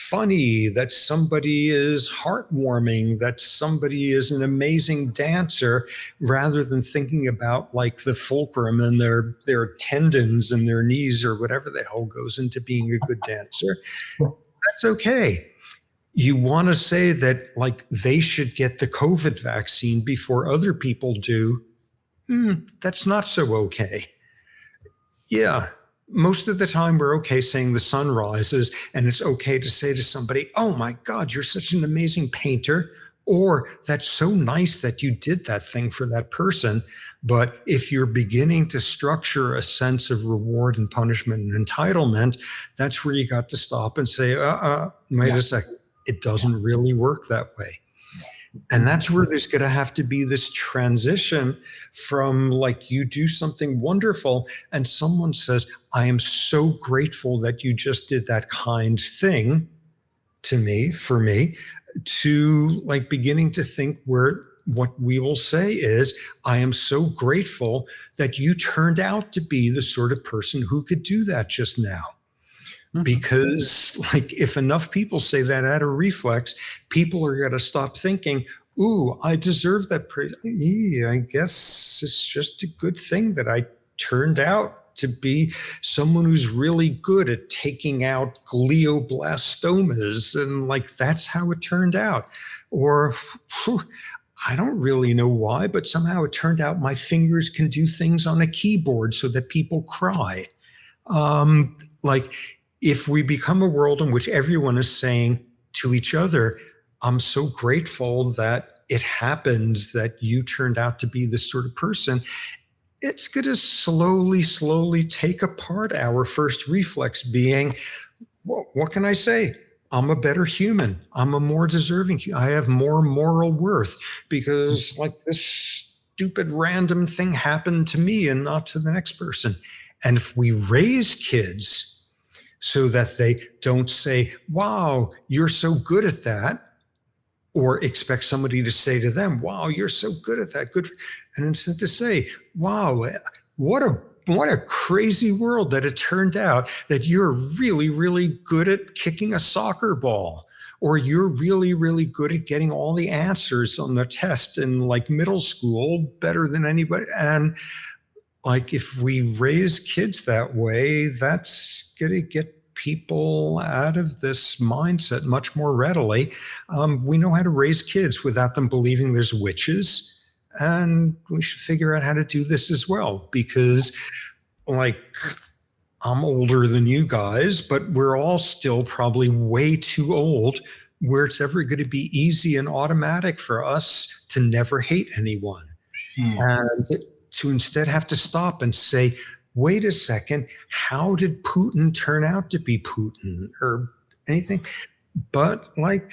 funny, that somebody is heartwarming, that somebody is an amazing dancer, rather than thinking about like the fulcrum and their tendons and their knees or whatever the hell goes into being a good dancer. That's okay. You want to say that like they should get the COVID vaccine before other people do. That's not so okay. Yeah. most of the time we're okay saying the sun rises, and it's okay to say to somebody, oh my God, you're such an amazing painter, or that's so nice that you did that thing for that person. But if you're beginning to structure a sense of reward and punishment and entitlement, that's where you got to stop and say, wait a second, it doesn't really work that way. And that's where there's going to have to be this transition from, like, you do something wonderful and someone says, I am so grateful that you just did that kind thing to me, for me, to like beginning to think where what we will say is, I am so grateful that you turned out to be the sort of person who could do that just now. Because like if enough people say that out of reflex, people are going to stop thinking, ooh, I deserve that praise. I guess it's just a good thing that I turned out to be someone who's really good at taking out glioblastomas. And like, that's how it turned out. Or I don't really know why, but somehow it turned out my fingers can do things on a keyboard so that people cry. Like, if we become a world in which everyone is saying to each other, I'm so grateful that it happened that you turned out to be this sort of person, it's going to slowly take apart our first reflex being, what can I say? I'm a better human. I'm a more deserving. I have more moral worth because like this stupid random thing happened to me and not to the next person. And if we raise kids so that they don't say, wow, you're so good at that, or expect somebody to say to them, wow, you're so good at that. Good. And instead to say, wow, what a crazy world that it turned out that you're really, really good at kicking a soccer ball, or you're really, really good at getting all the answers on the test in like middle school better than anybody. And like, if we raise kids that way, that's going to get people out of this mindset much more readily. We know how to raise kids without them believing there's witches, and we should figure out how to do this as well, because like, I'm older than you guys, but we're all still probably way too old where it's ever going to be easy and automatic for us to never hate anyone. And to instead have to stop and say, wait a second, how did Putin turn out to be Putin or anything? But like,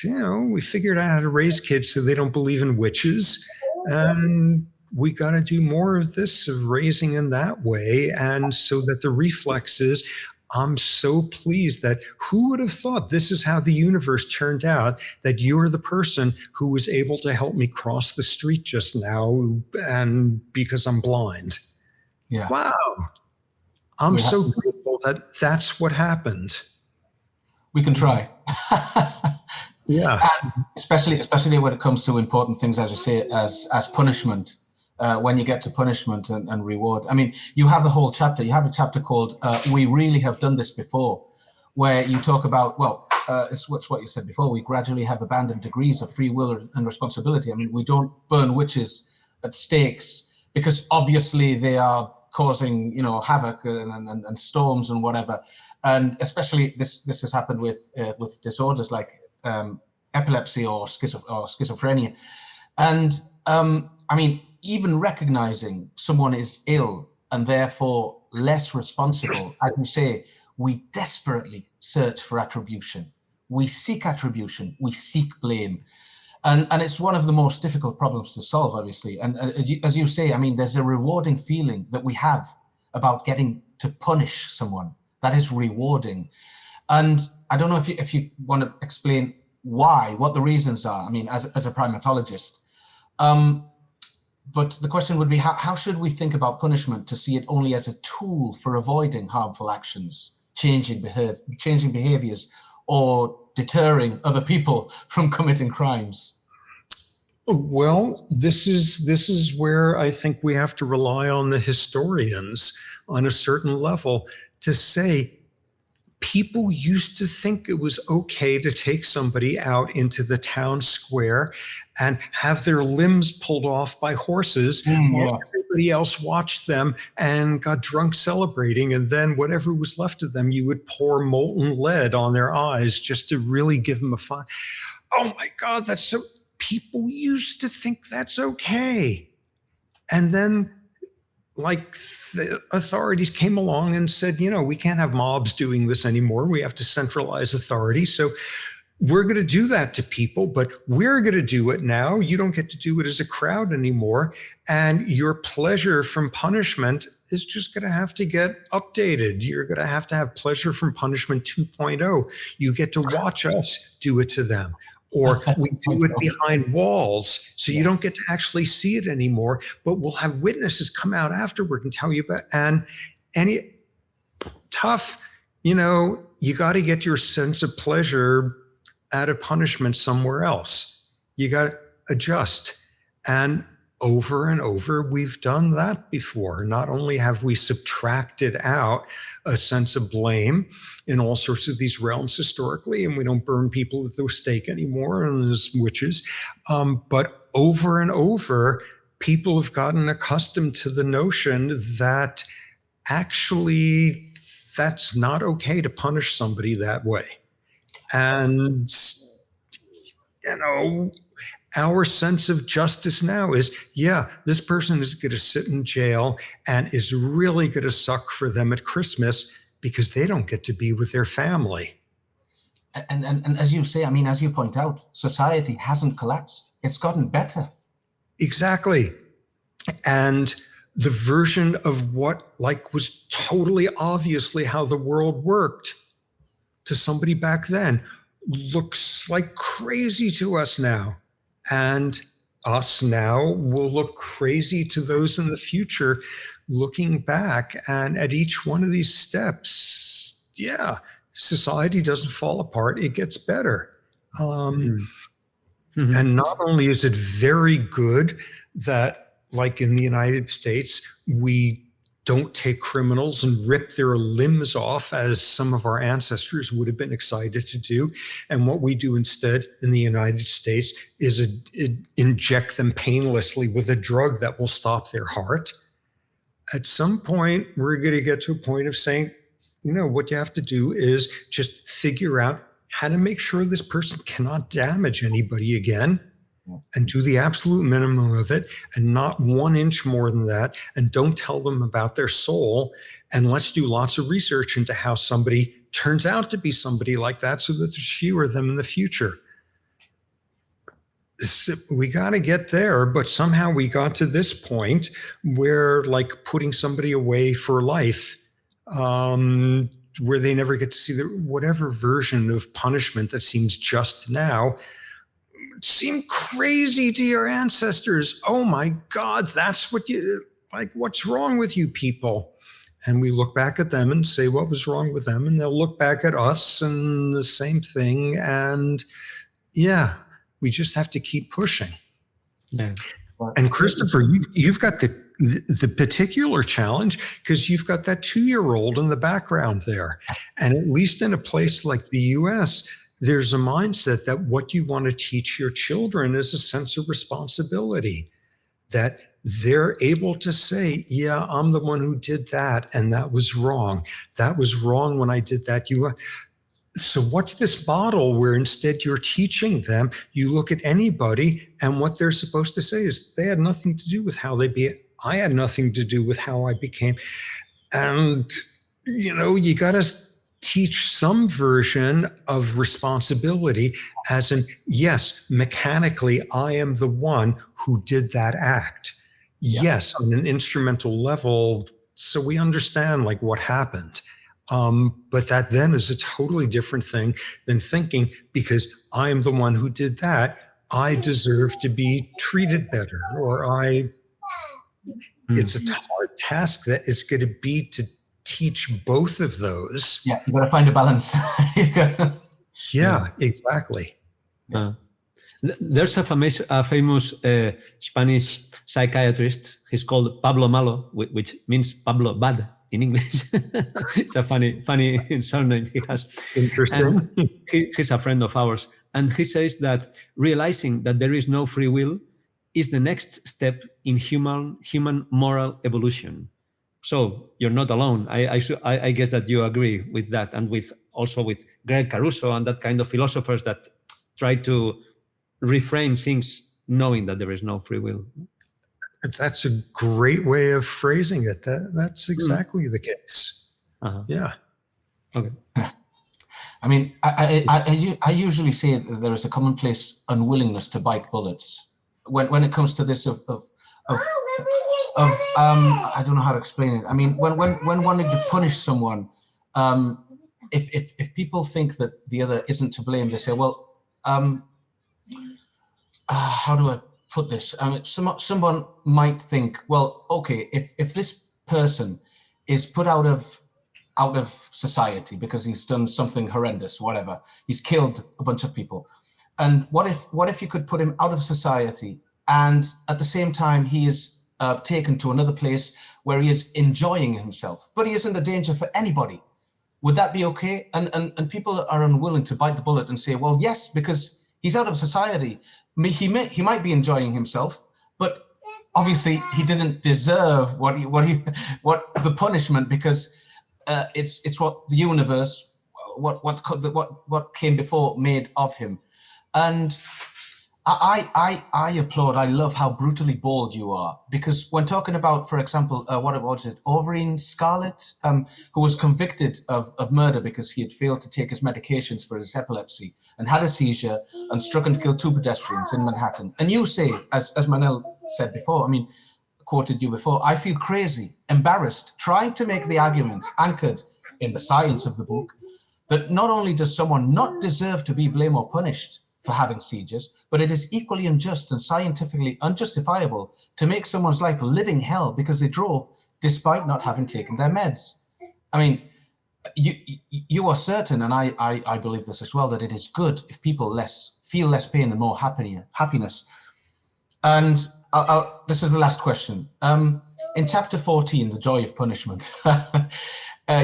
you know, we figured out how to raise kids so they don't believe in witches. And we got to do more of this, of raising in that way. And so that the reflex is, I'm so pleased that who would have thought this is how the universe turned out, that you're the person who was able to help me cross the street just now, and because I'm blind. Yeah. Wow. I'm so grateful that that's what happened. We can try. Yeah. And especially when it comes to important things, as you say, as punishment. When you get to punishment and reward. I mean, you have a whole chapter. You have a chapter called We Really Have Done This Before, where you talk about, well, it's what you said before, we gradually have abandoned degrees of free will and responsibility. I mean, we don't burn witches at stakes because obviously they are causing, you know, havoc and storms and whatever. And especially this has happened with disorders like epilepsy or schizophrenia. And I mean, even recognizing someone is ill and therefore less responsible, as you say, we desperately search for attribution. We seek attribution, we seek blame. And it's one of the most difficult problems to solve, obviously. And as you say, I mean, there's a rewarding feeling that we have about getting to punish someone. That is rewarding. And I don't know if you want to explain why, what the reasons are, I mean, as a primatologist. But the question would be, how should we think about punishment to see it only as a tool for avoiding harmful actions, changing behaviors, or deterring other people from committing crimes? Well, this is where I think we have to rely on the historians on a certain level to say people used to think it was okay to take somebody out into the town square and have their limbs pulled off by horses while everybody else watched them and got drunk celebrating. And then whatever was left of them, you would pour molten lead on their eyes just to really give them a fun. Oh my God, that's so... People used to think that's okay. And then like the authorities came along and said, we can't have mobs doing this anymore. We have to centralize authority. So we're going to do that to people, but we're going to do it now. You don't get to do it as a crowd anymore. And your pleasure from punishment is just going to have to get updated. You're going to have pleasure from punishment 2.0. You get to watch us do it to them. Or we do it behind walls, so you don't get to actually see it anymore, but we'll have witnesses come out afterward and tell you about, and any tough, you got to get your sense of pleasure out of punishment somewhere else. You got to adjust. And over and over, we've done that before. Not only have we subtracted out a sense of blame in all sorts of these realms historically, and we don't burn people at the stake anymore and as witches, but over and over, people have gotten accustomed to the notion that actually that's not okay to punish somebody that way. And, our sense of justice now is, this person is going to sit in jail and is really going to suck for them at Christmas because they don't get to be with their family. And as you say, as you point out, society hasn't collapsed. It's gotten better. Exactly. And the version of what was totally obviously how the world worked to somebody back then looks like crazy to us now. And us now will look crazy to those in the future looking back. And at each one of these steps, society doesn't fall apart. It gets better. And not only is it very good that, like in the United States, we don't take criminals and rip their limbs off as some of our ancestors would have been excited to do. And what we do instead in the United States is inject them painlessly with a drug that will stop their heart. At some point, we're going to get to a point of saying, what you have to do is just figure out how to make sure this person cannot damage anybody again. And do the absolute minimum of it and not 1 inch more than that. And don't tell them about their soul. And let's do lots of research into how somebody turns out to be somebody like that so that there's fewer of them in the future. We got to get there, but somehow we got to this point where putting somebody away for life, where they never get to see whatever version of punishment that seems just now, seem crazy to your ancestors. Oh my God, that's what what's wrong with you people? And we look back at them and say, what was wrong with them? And they'll look back at us and the same thing. And we just have to keep pushing. Yeah. And Christopher, you've got the particular challenge because you've got that 2-year-old in the background there. And at least in a place like the US, there's a mindset that what you want to teach your children is a sense of responsibility, that they're able to say, I'm the one who did that, and that was wrong. That was wrong when I did that. So what's this model where instead you're teaching them, you look at anybody and what they're supposed to say is they had nothing to do with how they be. I had nothing to do with how I became. And, you got to teach some version of responsibility as in, yes, mechanically, I am the one who did that act. Yeah. Yes, on an instrumental level, so we understand what happened. But that then is a totally different thing than thinking because I am the one who did that, I deserve to be treated better, or it's a hard task that it's going to be to teach both of those. Yeah, you got to find a balance. Exactly. There's a famous Spanish psychiatrist. He's called Pablo Malo, which means Pablo Bad. in English. It's a funny surname he has. Interesting. He's a friend of ours. And he says that realizing that there is no free will is the next step in human moral evolution. So you're not alone. I guess that you agree with that, and also with Greg Caruso and that kind of philosophers that try to reframe things knowing that there is no free will. That's a great way of phrasing it. That's exactly the case. Uh-huh. Yeah. Okay. I mean, I usually say that there is a commonplace unwillingness to bite bullets when it comes to this of I don't know how to explain it. I mean, when wanting to punish someone, if people think that the other isn't to blame, they say, well, how do I put this? I mean, someone might think, well, okay, if this person is put out of society because he's done something horrendous, whatever, he's killed a bunch of people, and what if you could put him out of society, and at the same time he is taken to another place where he is enjoying himself, but he isn't a danger for anybody? Would that be okay? And people are unwilling to bite the bullet and say, well, yes, because he's out of society. He might be enjoying himself, but obviously he didn't deserve what the punishment, because it's what the universe, what came before made of him. And I applaud. I love how brutally bold you are, because when talking about, for example, what was it, Overeem Scarlett, who was convicted of murder because he had failed to take his medications for his epilepsy and had a seizure and struck and killed 2 pedestrians in Manhattan. And you say, as Manel said before, I mean, quoted you before, I feel crazy, embarrassed, trying to make the argument anchored in the science of the book that not only does someone not deserve to be blamed or punished for having seizures, but it is equally unjust and scientifically unjustifiable to make someone's life a living hell because they drove despite not having taken their meds. I mean, you are certain, and I believe this as well, that it is good if people feel less pain and more happiness. And this is the last question. In chapter 14, The Joy of Punishment,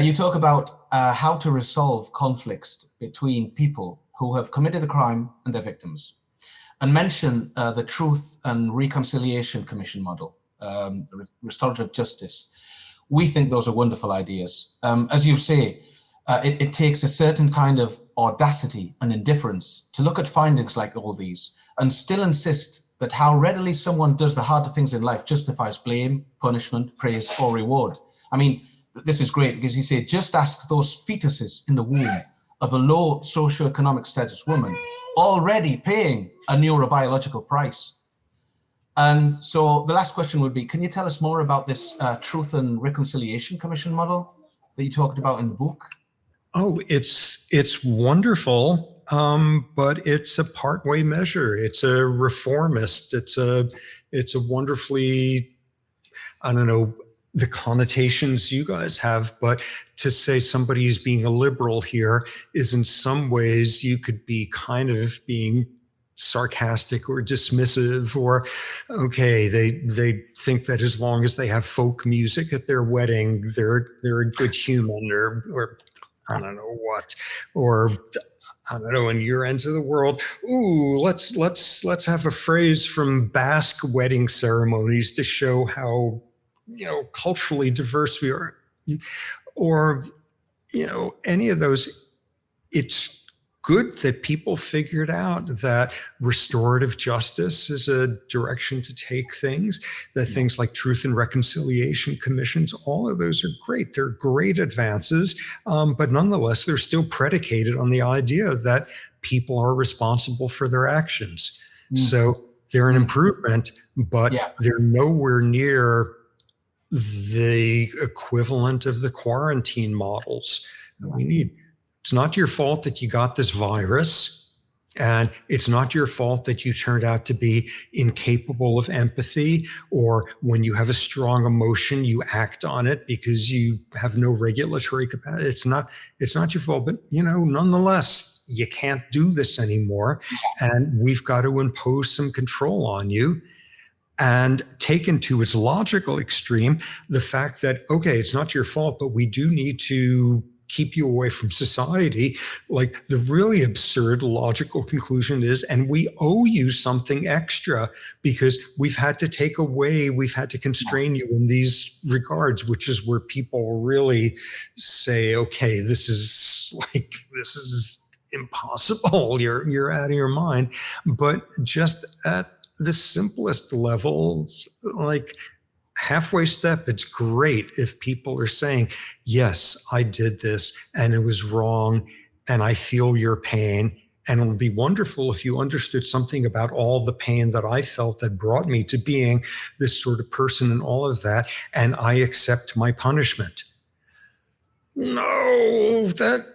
you talk about how to resolve conflicts between people who have committed a crime and their victims, and mention the Truth and Reconciliation Commission model, restorative justice. We think those are wonderful ideas. As you say, it takes a certain kind of audacity and indifference to look at findings like all these and still insist that how readily someone does the harder things in life justifies blame, punishment, praise, or reward. I mean, this is great because you say, just ask those fetuses in the womb of a low socioeconomic status woman already paying a neurobiological price. And so the last question would be, can you tell us more about this Truth and Reconciliation Commission model that you talked about in the book? Oh, it's wonderful, but it's a partway measure. It's a reformist. It's a wonderfully, I don't know the connotations you guys have, but to say somebody's being a liberal here is in some ways you could be kind of being sarcastic or dismissive, or okay, they think that as long as they have folk music at their wedding, they're a good human, or I don't know what, or I don't know, in your ends of the world, ooh, let's have a phrase from Basque wedding ceremonies to show how, culturally diverse we are, or, any of those. It's good that people figured out that restorative justice is a direction to take things, that things like Truth and Reconciliation Commissions, all of those are great. They're great advances, but nonetheless, they're still predicated on the idea that people are responsible for their actions. So they're an improvement, but they're nowhere near the equivalent of the quarantine models that we need. It's not your fault that you got this virus, and it's not your fault that you turned out to be incapable of empathy, or when you have a strong emotion, you act on it because you have no regulatory capacity. It's not your fault, but nonetheless, you can't do this anymore, and we've got to impose some control on you. And taken to its logical extreme, the fact that, okay, it's not your fault, but we do need to keep you away from society. Like, the really absurd logical conclusion is, and we owe you something extra because we've had to constrain you in these regards, which is where people really say, okay, this is impossible. You're out of your mind. But just at the simplest level, like, halfway step, it's great if people are saying, yes, I did this and it was wrong and I feel your pain. And it would be wonderful if you understood something about all the pain that I felt that brought me to being this sort of person and all of that. And I accept my punishment. No, that's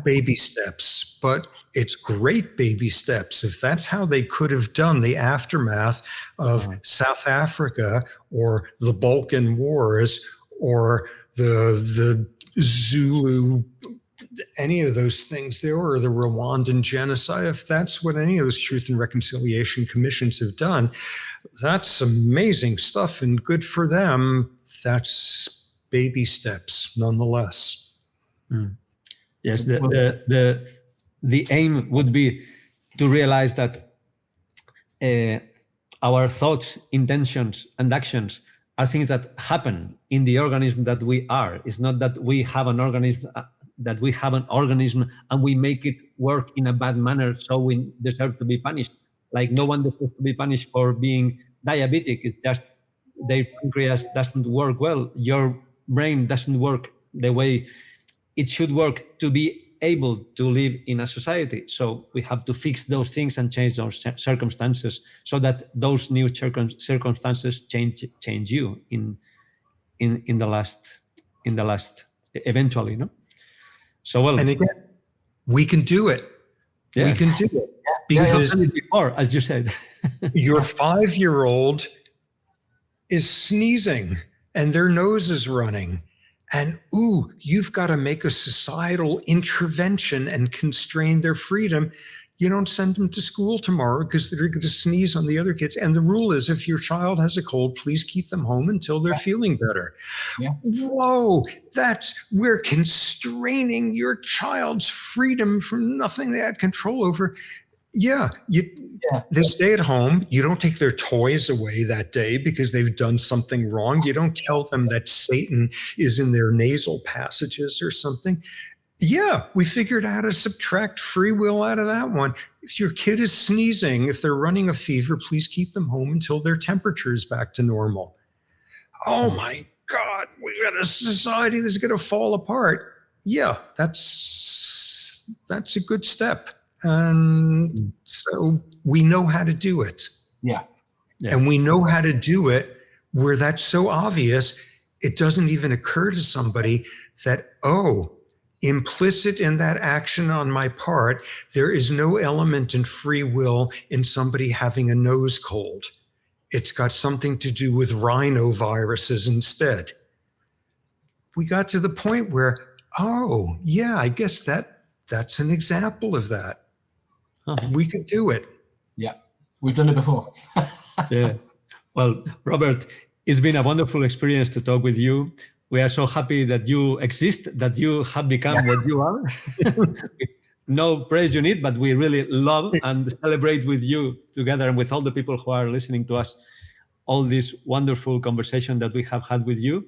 baby steps, but it's great baby steps. If that's how they could have done the aftermath of South Africa or the Balkan Wars or the Zulu, any of those things there, or the Rwandan genocide, if that's what any of those Truth and Reconciliation Commissions have done, that's amazing stuff and good for them. That's baby steps nonetheless. Mm. Yes, the aim would be to realize that our thoughts, intentions, and actions are things that happen in the organism that we are. It's not that we have an organism and we make it work in a bad manner, so we deserve to be punished. Like, no one deserves to be punished for being diabetic. It's just their pancreas doesn't work well. Your brain doesn't work the way it should work to be able to live in a society. So we have to fix those things and change those circumstances so that those new circumstances change you in the last eventually, no? So, well, and again, we can do it. Yeah. We can do it because before, as you said, your 5-year-old is sneezing and their nose is running. And, you've got to make a societal intervention and constrain their freedom. You don't send them to school tomorrow because they're going to sneeze on the other kids. And the rule is, if your child has a cold, please keep them home until they're feeling better. Yeah. Whoa, we're constraining your child's freedom from nothing they had control over. Yeah, they stay at home. You don't take their toys away that day because they've done something wrong. You don't tell them that Satan is in their nasal passages or something. Yeah, we figured out how to subtract free will out of that one. If your kid is sneezing, if they're running a fever, please keep them home until their temperature is back to normal. Oh my God, we've got a society that's going to fall apart. Yeah, that's a good step. And so we know how to do it. Yeah. And we know how to do it where that's so obvious, it doesn't even occur to somebody that, implicit in that action on my part, there is no element in free will in somebody having a nose cold. It's got something to do with rhinoviruses instead. We got to the point where, I guess that's an example of that. We could do it. Yeah, we've done it before. Yeah. Well, Robert, it's been a wonderful experience to talk with you. We are so happy that you exist, that you have become what you are. No praise you need, but we really love and celebrate with you together and with all the people who are listening to us, all this wonderful conversation that we have had with you.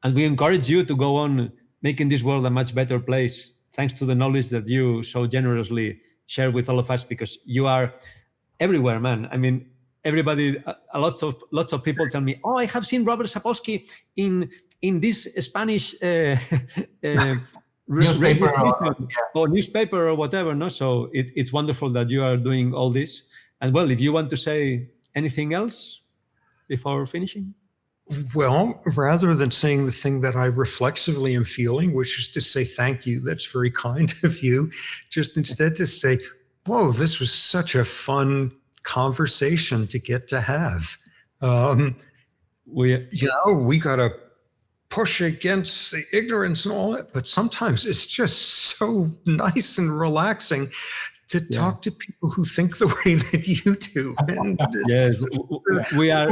And we encourage you to go on making this world a much better place, thanks to the knowledge that you so generously share with all of us, because you are everywhere, man. I mean, everybody, lots of people tell me, I have seen Robert Sapolsky in this Spanish newspaper or newspaper or whatever. No, so it's wonderful that you are doing all this. And well, if you want to say anything else before finishing. Well, rather than saying the thing that I reflexively am feeling, which is to say thank you, that's very kind of you, just instead to say, whoa, this was such a fun conversation to get to have. We got to push against the ignorance and all that, but sometimes it's just so nice and relaxing to talk to people who think the way that you do. And Yes, we are.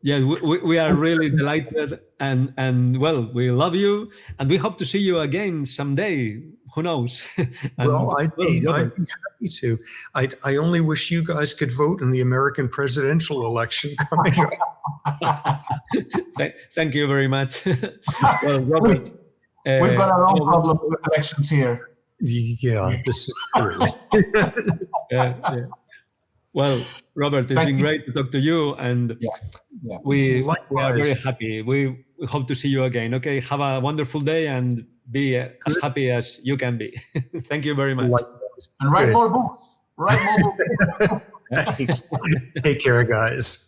Yeah, we are really delighted, and well, we love you, and we hope to see you again someday. Who knows? Well, I'd be happy to. I only wish you guys could vote in the American presidential election coming up. Thank you very much. Well, Robert, we've got our own problems with elections here. Yeah, this is true. Yeah. Well, Robert, it's been great to talk to you, and we are very happy. We hope to see you again. Okay, have a wonderful day and be as happy as you can be. Thank you very much. Likewise. And write more books. Write more books. Thanks. Take care, guys.